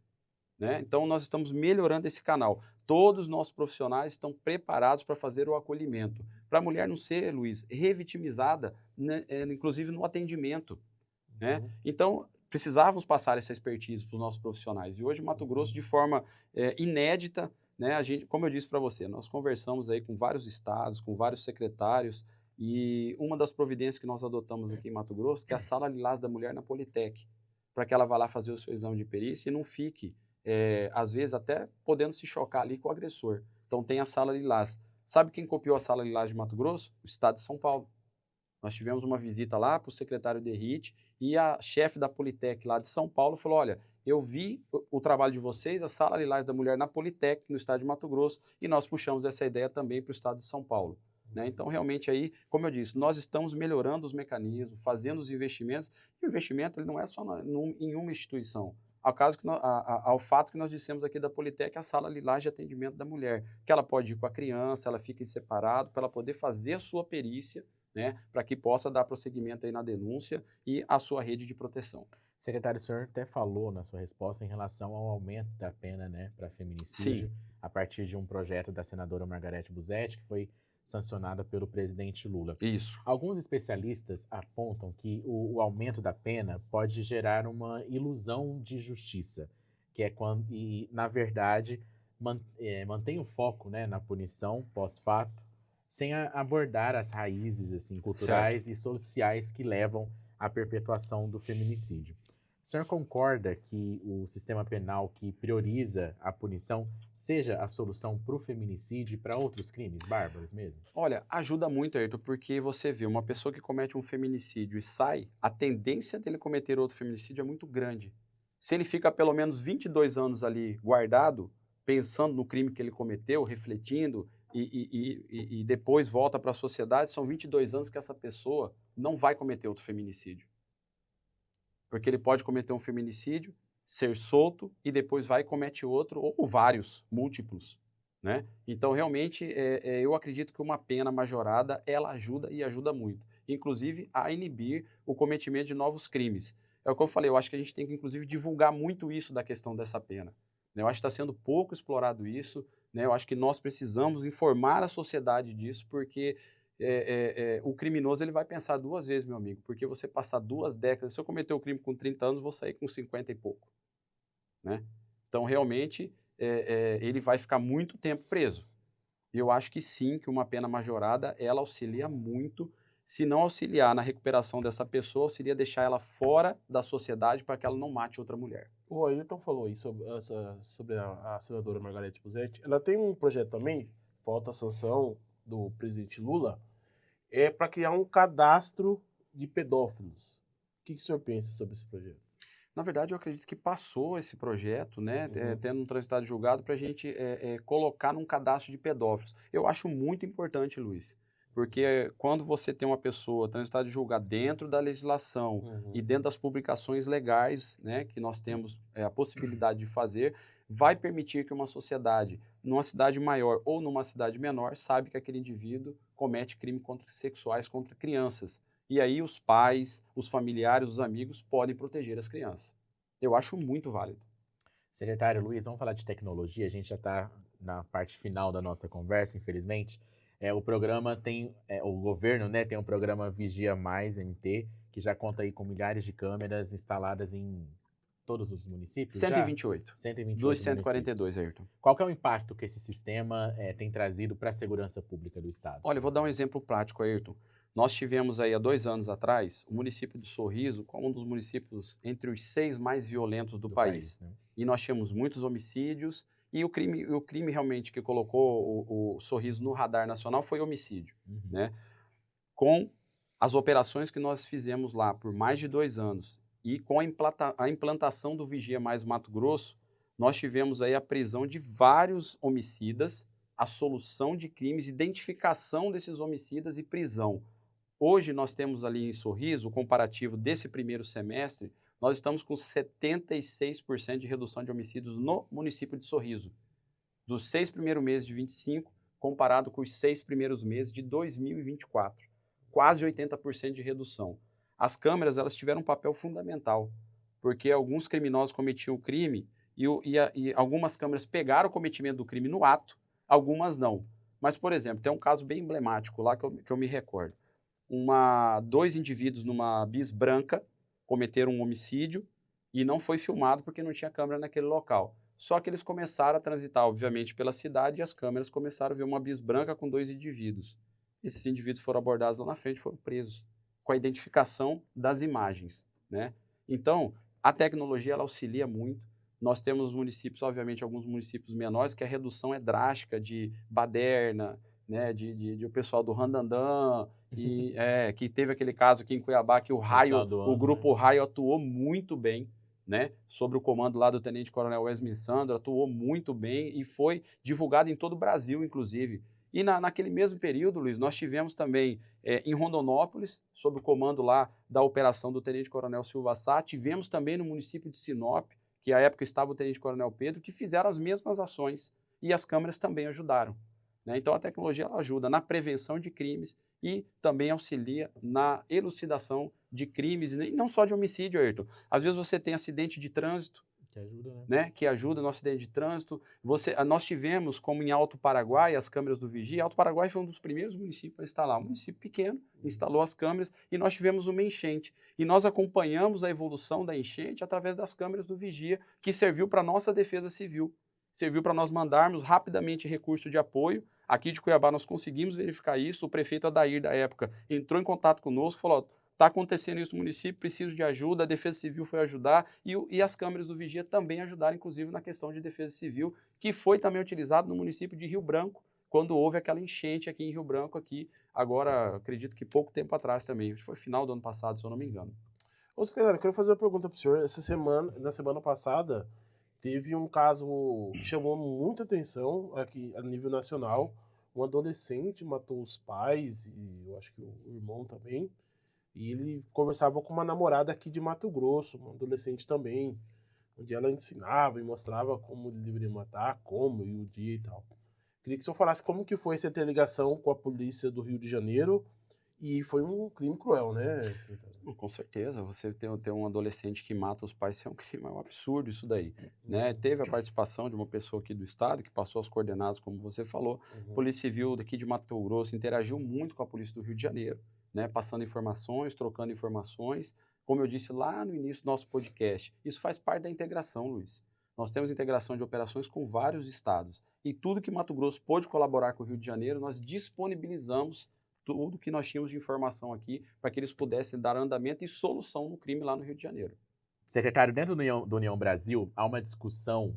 Né? Então, nós estamos melhorando esse canal. Todos os nossos profissionais estão preparados para fazer o acolhimento. Para a mulher não ser, Luiz, revitimizada, né, inclusive no atendimento. Né? Então, precisávamos passar essa expertise para os nossos profissionais. E hoje, Mato Grosso, de forma inédita, né, a gente, como eu disse para você, nós conversamos aí com vários estados, com vários secretários, e uma das providências que nós adotamos aqui em Mato Grosso, que é a Sala Lilás da Mulher na Politec, para que ela vá lá fazer o seu exame de perícia e não fique às vezes até podendo se chocar ali com o agressor. Então tem a Sala Lilás. Sabe quem copiou a Sala Lilás de Mato Grosso? O estado de São Paulo. Nós tivemos uma visita lá para o secretário Derrite e a chefe da Politec lá de São Paulo falou, olha, eu vi o trabalho de vocês, a Sala Lilás da Mulher na Politec, no estado de Mato Grosso, e nós puxamos essa ideia também para o estado de São Paulo. Né? Então, realmente, aí, como eu disse, nós estamos melhorando os mecanismos, fazendo os investimentos, e o investimento ele não é só em uma instituição. Ao fato que nós dissemos aqui da Politec, a Sala Lilás de atendimento da mulher, que ela pode ir com a criança, ela fica em separado, para ela poder fazer a sua perícia, né, para que possa dar prosseguimento aí na denúncia e a sua rede de proteção. Secretário, o senhor até falou na sua resposta em relação ao aumento da pena, né, para feminicídio, Sim. a partir de um projeto da senadora Margarete Busetti, que foi sancionada pelo presidente Lula. Isso. Alguns especialistas apontam que o aumento da pena pode gerar uma ilusão de justiça, que é quando, e na verdade, mantém o foco, né, na punição pós-fato, sem abordar as raízes assim, culturais e sociais que levam à perpetuação do feminicídio. O senhor concorda que o sistema penal que prioriza a punição seja a solução para o feminicídio e para outros crimes bárbaros mesmo? Olha, ajuda muito, Ayrton, porque você vê uma pessoa que comete um feminicídio e sai, a tendência dele cometer outro feminicídio é muito grande. Se ele fica pelo menos 22 anos ali guardado, pensando no crime que ele cometeu, refletindo, e depois volta para a sociedade, são 22 anos que essa pessoa não vai cometer outro feminicídio. Porque ele pode cometer um feminicídio, ser solto e depois vai e comete outro, ou vários, múltiplos. Né? Então, realmente, eu acredito que uma pena majorada, ela ajuda e ajuda muito. Inclusive, a inibir o cometimento de novos crimes. É o que eu falei, eu acho que a gente tem que, inclusive, divulgar muito isso da questão dessa pena. Né? Eu acho que está sendo pouco explorado isso, né? Eu acho que nós precisamos informar a sociedade disso, porque o criminoso ele vai pensar duas vezes, meu amigo, porque você passar 2 décadas, se eu cometer o crime com 30 anos, vou sair com 50 e pouco. Né? Então, realmente, ele vai ficar muito tempo preso. E eu acho que sim, que uma pena majorada, ela auxilia muito, se não auxiliar na recuperação dessa pessoa, auxilia deixar ela fora da sociedade para que ela não mate outra mulher. O Ayrton falou aí sobre a senadora Margarete Busetti. Ela tem um projeto também, falta a sanção do presidente Lula, para criar um cadastro de pedófilos. O que o senhor pensa sobre esse projeto? Na verdade, eu acredito que passou esse projeto, né, tendo um transitado julgado, para a gente colocar num cadastro de pedófilos. Eu acho muito importante, Luiz, porque quando você tem uma pessoa transitada de julgado dentro da legislação e dentro das publicações legais, né, que nós temos a possibilidade de fazer, vai permitir que uma sociedade, numa cidade maior ou numa cidade menor, sabe que aquele indivíduo comete crimes sexuais contra crianças. E aí os pais, os familiares, os amigos podem proteger as crianças. Eu acho muito válido. Secretário Luiz, vamos falar de tecnologia. A gente já está na parte final da nossa conversa, infelizmente. O programa tem, o governo, né, tem um programa Vigia Mais MT, que já conta aí com milhares de câmeras instaladas em todos os municípios. 128. 128 Dos 142, Ayrton. Qual que é o impacto que esse sistema tem trazido para a segurança pública do Estado? Olha, eu vou dar um exemplo prático, Ayrton. Nós tivemos aí há 2 anos atrás o município de Sorriso como um dos municípios entre os 6 mais violentos do país. Né? E nós tínhamos muitos homicídios e o crime realmente que colocou o Sorriso no radar nacional foi homicídio. Né? Com as operações que nós fizemos lá por mais de 2 anos e com a implantação do Vigia Mais Mato Grosso, nós tivemos aí a prisão de vários homicidas, a solução de crimes, identificação desses homicidas e prisão. Hoje nós temos ali em Sorriso, o comparativo desse primeiro semestre, nós estamos com 76% de redução de homicídios no município de Sorriso. Dos 6 primeiros meses de 25, comparado com os 6 primeiros meses de 2024. Quase 80% de redução. As câmeras, elas tiveram um papel fundamental, porque alguns criminosos cometiam o crime e algumas câmeras pegaram o cometimento do crime no ato, algumas não. Mas, por exemplo, tem um caso bem emblemático lá que eu me recordo. 2 indivíduos numa bis branca cometeram um homicídio e não foi filmado porque não tinha câmera naquele local. Só que eles começaram a transitar, obviamente, pela cidade e as câmeras começaram a ver uma bis branca com 2 indivíduos. Esses indivíduos foram abordados lá na frente e foram presos, com a identificação das imagens. Né? Então, a tecnologia ela auxilia muito. Nós temos municípios, obviamente, alguns municípios menores, que a redução é drástica de baderna, né, de o pessoal do Randandã, que teve aquele caso aqui em Cuiabá que o grupo Raio atuou muito bem, né, sobre o comando lá do Tenente Coronel Wesley Sandro, atuou muito bem e foi divulgado em todo o Brasil, inclusive. E naquele mesmo período, Luiz, nós tivemos também em Rondonópolis, sob o comando lá da operação do Tenente Coronel Silva Sá, tivemos também no município de Sinop, que à época estava o Tenente Coronel Pedro, que fizeram as mesmas ações e as câmeras também ajudaram. Né? Então a tecnologia ela ajuda na prevenção de crimes e também auxilia na elucidação de crimes, e não só de homicídio, Ayrton. Às vezes você tem acidente de trânsito, Que ajuda, né? né, que ajuda no acidente de trânsito. Nós tivemos, como em Alto Paraguai, as câmeras do Vigia. Alto Paraguai foi um dos primeiros municípios a instalar. Um município pequeno, instalou as câmeras e nós tivemos uma enchente. E nós acompanhamos a evolução da enchente através das câmeras do Vigia, que serviu para a nossa defesa civil. Serviu para nós mandarmos rapidamente recurso de apoio. Aqui de Cuiabá nós conseguimos verificar isso. O prefeito Adair, da época, entrou em contato conosco e falou: está acontecendo isso no município, preciso de ajuda, a Defesa Civil foi ajudar e as câmeras do Vigia também ajudaram, inclusive, na questão de Defesa Civil, que foi também utilizado no município de Rio Branco, quando houve aquela enchente aqui em Rio Branco, agora, acredito que pouco tempo atrás também, foi final do ano passado, se eu não me engano. Ô, secretário, eu quero fazer uma pergunta para o senhor. Na semana passada, teve um caso que chamou muita atenção aqui a nível nacional. Um adolescente matou os pais e eu acho que o irmão também. E ele conversava com uma namorada aqui de Mato Grosso, uma adolescente também, onde ela ensinava e mostrava como ele deveria matar, como e o dia e tal. Queria que o senhor falasse como que foi essa interligação com a polícia do Rio de Janeiro, e foi um crime cruel, né, secretário? Com certeza, você ter um adolescente que mata os pais, isso é um crime, é um absurdo isso daí, né? Teve a participação de uma pessoa aqui do estado, que passou as coordenadas, como você falou. Polícia Civil daqui de Mato Grosso interagiu muito com a polícia do Rio de Janeiro, né? Passando informações, trocando informações. Como eu disse lá no início do nosso podcast, isso faz parte da integração, Luiz. Nós temos integração de operações com vários estados. E tudo que Mato Grosso pôde colaborar com o Rio de Janeiro, nós disponibilizamos tudo que nós tínhamos de informação aqui para que eles pudessem dar andamento e solução no crime lá no Rio de Janeiro. Secretário, dentro do União Brasil, há uma discussão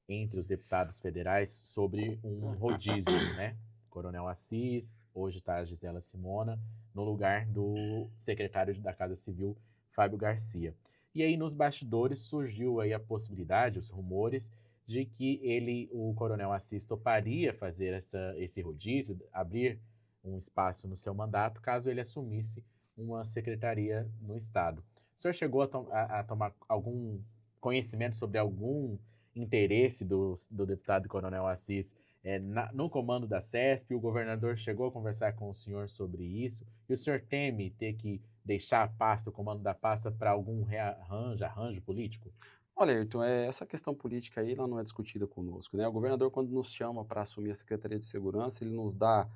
entre os deputados federais sobre um rodízio, né? Coronel Assis, hoje está a Gisela Simona, no lugar do secretário da Casa Civil, Fábio Garcia. E aí, nos bastidores, surgiu aí a possibilidade, os rumores, de que o Coronel Assis toparia fazer esse rodízio, abrir um espaço no seu mandato, caso ele assumisse uma secretaria no Estado. O senhor chegou a tomar algum conhecimento sobre algum interesse do deputado Coronel Assis no comando da CESP? O governador chegou a conversar com o senhor sobre isso? E o senhor teme ter que deixar a pasta, o comando da pasta, para algum arranjo político? Olha, Ayrton, essa questão política aí ela não é discutida conosco, né? O governador, quando nos chama para assumir a Secretaria de Segurança, ele nos dá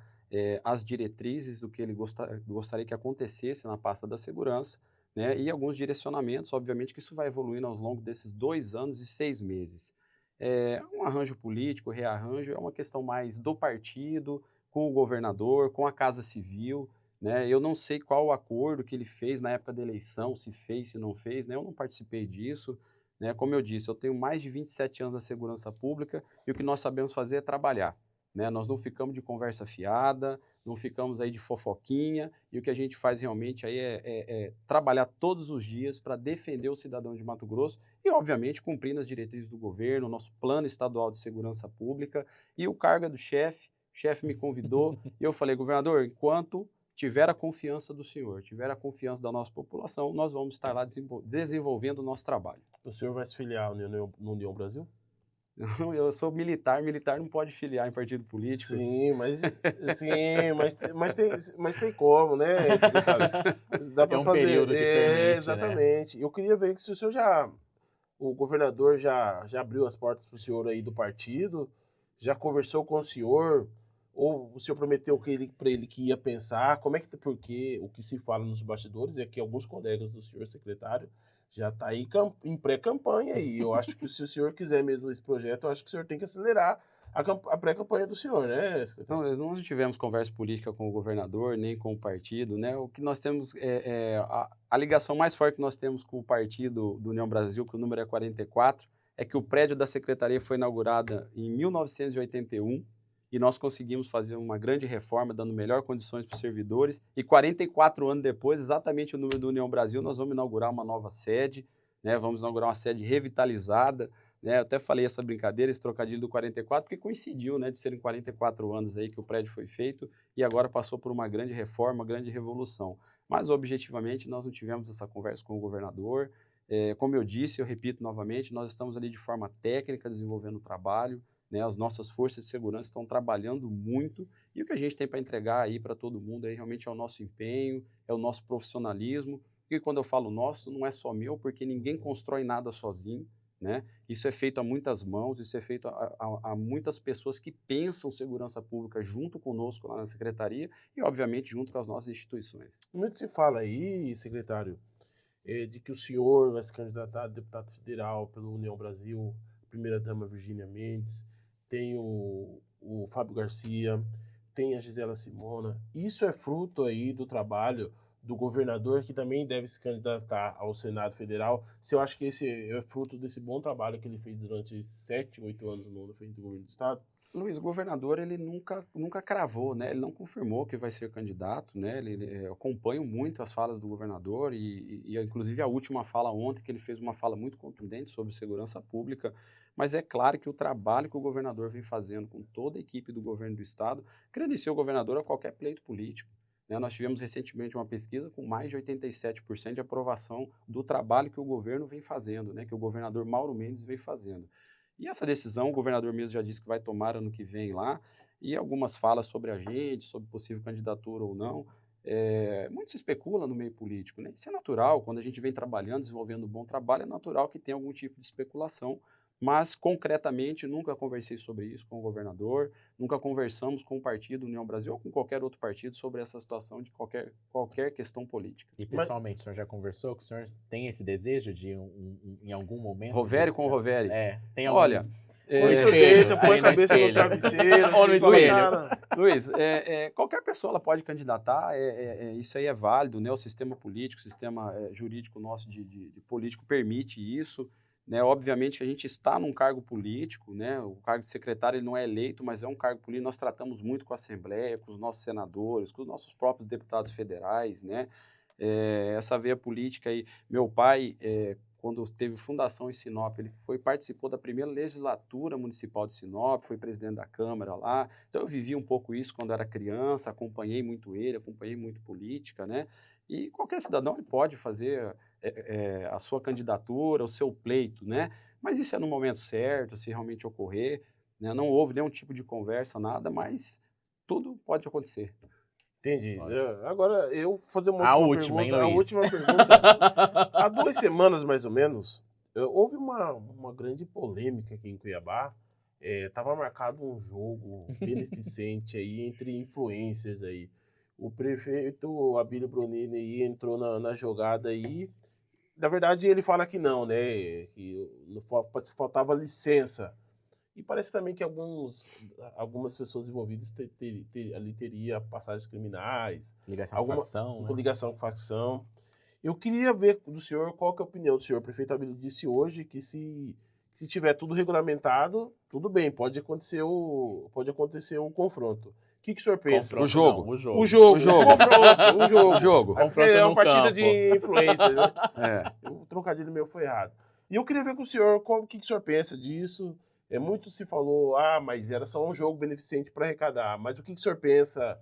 as diretrizes do que ele gostaria que acontecesse na pasta da segurança, né? E alguns direcionamentos, obviamente que isso vai evoluindo ao longo desses 2 anos e 6 meses. Um arranjo político, rearranjo, é uma questão mais do partido, com o governador, com a Casa Civil, né? Eu não sei qual o acordo que ele fez na época da eleição, se fez, se não fez, né? Eu não participei disso, né? Como eu disse, eu tenho mais de 27 anos na segurança pública e o que nós sabemos fazer é trabalhar, né? Nós não ficamos de conversa fiada, não ficamos aí de fofoquinha, e o que a gente faz realmente aí é trabalhar todos os dias para defender o cidadão de Mato Grosso e, obviamente, cumprindo as diretrizes do governo, nosso plano estadual de segurança pública e o cargo é do chefe. O chefe me convidou e eu falei: governador, enquanto tiver a confiança do senhor, tiver a confiança da nossa população, nós vamos estar lá desenvolvendo o nosso trabalho. O senhor vai se filiar no União Brasil? Eu sou militar não pode filiar em partido político. Sim, mas tem como, né, secretário? Dá para um fazer. período que permite, exatamente. né? Eu queria ver que se o senhor o governador já abriu as portas para o senhor aí do partido, já conversou com o senhor, ou o senhor prometeu para ele que ia pensar, porque o que se fala nos bastidores é que alguns colegas do senhor secretário já está aí em pré-campanha aí. Eu acho que se o senhor quiser mesmo esse projeto, eu acho que o senhor tem que acelerar a pré-campanha do senhor, né, secretário? Não, nós não tivemos conversa política com o governador, nem com o partido, né? O que nós temos a ligação mais forte que nós temos com o partido do União Brasil, que o número é 44, é que o prédio da secretaria foi inaugurada em 1981 e nós conseguimos fazer uma grande reforma, dando melhores condições para os servidores. E 44 anos depois, exatamente o número do União Brasil, nós vamos inaugurar uma nova sede, né? Vamos inaugurar uma sede revitalizada, né? Eu até falei essa brincadeira, esse trocadilho do 44, porque coincidiu, né, de serem 44 anos aí que o prédio foi feito e agora passou por uma grande reforma, uma grande revolução. Mas, objetivamente, nós não tivemos essa conversa com o governador. Como eu disse, eu repito novamente, nós estamos ali de forma técnica desenvolvendo o trabalho, né? As nossas forças de segurança estão trabalhando muito e o que a gente tem para entregar aí para todo mundo aí realmente é o nosso empenho, é o nosso profissionalismo. E quando eu falo nosso, não é só meu, porque ninguém constrói nada sozinho, né? Isso é feito a muitas mãos, isso é feito a muitas pessoas que pensam segurança pública junto conosco lá na secretaria e, obviamente, junto com as nossas instituições. Muito se fala aí, secretário, de que o senhor vai se candidatar a deputado federal pela União Brasil, primeira-dama Virgínia Mendes, tem o Fábio Garcia, tem a Gisela Simona. Isso é fruto aí do trabalho do governador, que também deve se candidatar ao Senado Federal. Se eu acho que esse é fruto desse bom trabalho que ele fez durante 7, 8 anos no frente do governo do Estado? Luiz, o governador, ele nunca cravou, né? Ele não confirmou que vai ser candidato, né? Eu acompanho muito as falas do governador inclusive, a última fala ontem, que ele fez uma fala muito contundente sobre segurança pública, mas é claro que o trabalho que o governador vem fazendo com toda a equipe do governo do Estado credencia o governador a qualquer pleito político, né? Nós tivemos recentemente uma pesquisa com mais de 87% de aprovação do trabalho que o governo vem fazendo, né? Que o governador Mauro Mendes vem fazendo. E essa decisão, o governador mesmo já disse que vai tomar ano que vem lá, e algumas falas sobre a gente, sobre possível candidatura ou não, muito se especula no meio político, né? Isso é natural, quando a gente vem trabalhando, desenvolvendo um bom trabalho, é natural que tenha algum tipo de especulação, mas concretamente nunca conversei sobre isso com o governador, nunca conversamos com o partido União Brasil ou com qualquer outro partido sobre essa situação de qualquer questão política. E pessoalmente, o senhor já conversou? Que o senhor tem esse desejo de, em algum momento... Rovério com Rovério. Tem algum... Olha, Põe isso deita, põe a cabeça no travesseiro. Ou no espelho. Luiz, qualquer pessoa ela pode candidatar, isso aí é válido, né? O sistema político, o sistema jurídico nosso de político permite isso, né? Obviamente que a gente está num cargo político, né? O cargo de secretário ele não é eleito, mas é um cargo político. Nós tratamos muito com a Assembleia, com os nossos senadores, com os nossos próprios deputados federais, né? Essa veia política aí, meu pai... quando teve fundação em Sinop, ele participou da primeira legislatura municipal de Sinop, foi presidente da Câmara lá, então eu vivi um pouco isso quando era criança, acompanhei muito ele, acompanhei muito política, né? E qualquer cidadão ele pode fazer a sua candidatura, o seu pleito, né? Mas isso é no momento certo, se realmente ocorrer, né? Não houve nenhum tipo de conversa, nada, mas tudo pode acontecer. Entendi. Agora, eu vou fazer uma A última última, pergunta. hein, A Luiz? última pergunta. Há 2 semanas, mais ou menos, houve uma grande polêmica aqui em Cuiabá. Tava marcado um jogo beneficente aí entre influencers aí. O prefeito Abílio Bronini aí entrou na jogada aí. Na verdade, ele fala que não, né? Que faltava licença. E parece também que algumas pessoas envolvidas ali teria passagens criminais, Ligação com facção, com né? ligação com facção. Eu queria ver do senhor qual que é a opinião do senhor. O prefeito Abílio disse hoje que se tiver tudo regulamentado, tudo bem, pode acontecer um confronto. O que o senhor pensa? O jogo. Não, o jogo. O jogo. Confronto. O jogo. O jogo. Confronto É no uma partida campo. de influência, né? É. O trocadilho meu foi errado. E eu queria ver com o senhor o que o senhor pensa disso. Muito se falou, mas era só um jogo beneficente para arrecadar. Mas o que o senhor pensa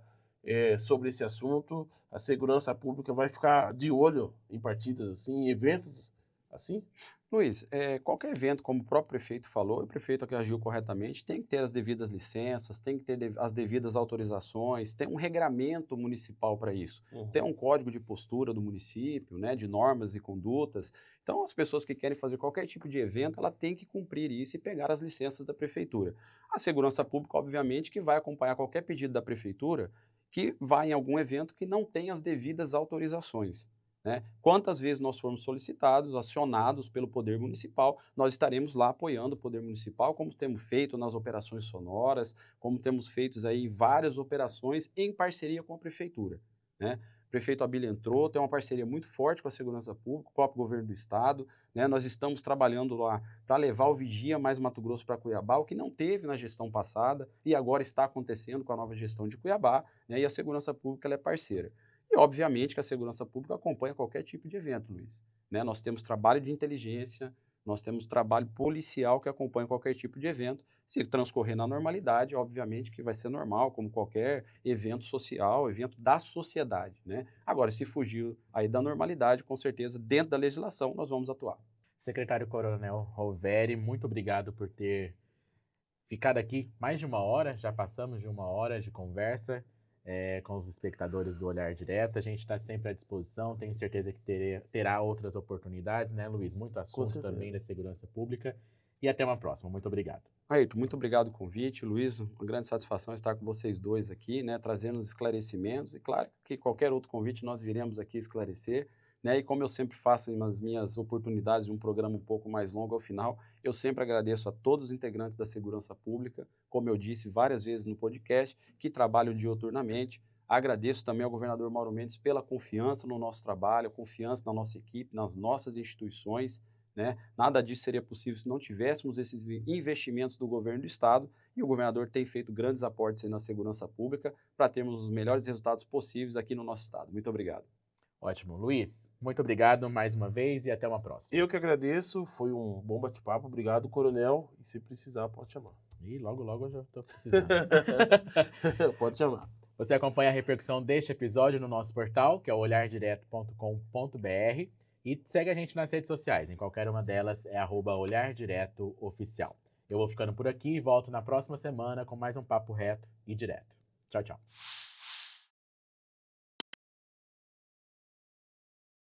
sobre esse assunto? A segurança pública vai ficar de olho em partidas assim, em eventos assim? Luiz, qualquer evento, como o próprio prefeito falou, o prefeito que agiu corretamente, tem que ter as devidas licenças, tem que ter as devidas autorizações, tem um regramento municipal para isso, tem um código de postura do município, né, de normas e condutas. Então, as pessoas que querem fazer qualquer tipo de evento, ela tem que cumprir isso e pegar as licenças da prefeitura. A segurança pública, obviamente, que vai acompanhar qualquer pedido da prefeitura que vá em algum evento que não tenha as devidas autorizações, né? Quantas vezes nós formos solicitados, acionados pelo Poder Municipal, nós estaremos lá apoiando o Poder Municipal, como temos feito nas operações sonoras, como temos feito aí várias operações em parceria com a Prefeitura, né? O prefeito Abílio entrou, tem uma parceria muito forte com a Segurança Pública, o próprio Governo do Estado, né? Nós estamos trabalhando lá para levar o Vigia Mais Mato Grosso para Cuiabá, o que não teve na gestão passada e agora está acontecendo com a nova gestão de Cuiabá, né? E a Segurança Pública ela é parceira. E, obviamente, que a segurança pública acompanha qualquer tipo de evento, Luiz, né? Nós temos trabalho de inteligência, nós temos trabalho policial que acompanha qualquer tipo de evento. Se transcorrer na normalidade, obviamente que vai ser normal, como qualquer evento social, evento da sociedade, né? Agora, se fugir aí da normalidade, com certeza, dentro da legislação, nós vamos atuar. Secretário Coronel Roveri, muito obrigado por ter ficar daqui mais de 1 hora, já passamos de 1 hora de conversa com os espectadores do Olhar Direto. A gente está sempre à disposição, tenho certeza que terá outras oportunidades, né, Luiz? Muito assunto também da segurança pública. E até uma próxima. Muito obrigado. Ayrton, muito obrigado pelo convite. Luiz, uma grande satisfação estar com vocês dois aqui, né, trazendo os esclarecimentos. E claro que qualquer outro convite nós viremos aqui esclarecer. Né, e como eu sempre faço nas minhas oportunidades de um programa um pouco mais longo ao final, eu sempre agradeço a todos os integrantes da segurança pública, como eu disse várias vezes no podcast, que trabalham diuturnamente. Agradeço também ao governador Mauro Mendes pela confiança no nosso trabalho, confiança na nossa equipe, nas nossas instituições. Né? Nada disso seria possível se não tivéssemos esses investimentos do governo do estado, e o governador tem feito grandes aportes aí na segurança pública para termos os melhores resultados possíveis aqui no nosso estado. Muito obrigado. Ótimo. Luiz, muito obrigado mais uma vez e até uma próxima. Eu que agradeço, foi um bom bate-papo. Obrigado, coronel. E se precisar, pode chamar. E logo eu já estou precisando. Pode chamar. Você acompanha a repercussão deste episódio no nosso portal, que é o olhardireto.com.br, e segue a gente nas redes sociais. Em qualquer uma delas é @olhardiretoOficial. Eu vou ficando por aqui e volto na próxima semana com mais um papo reto e direto. Tchau, tchau.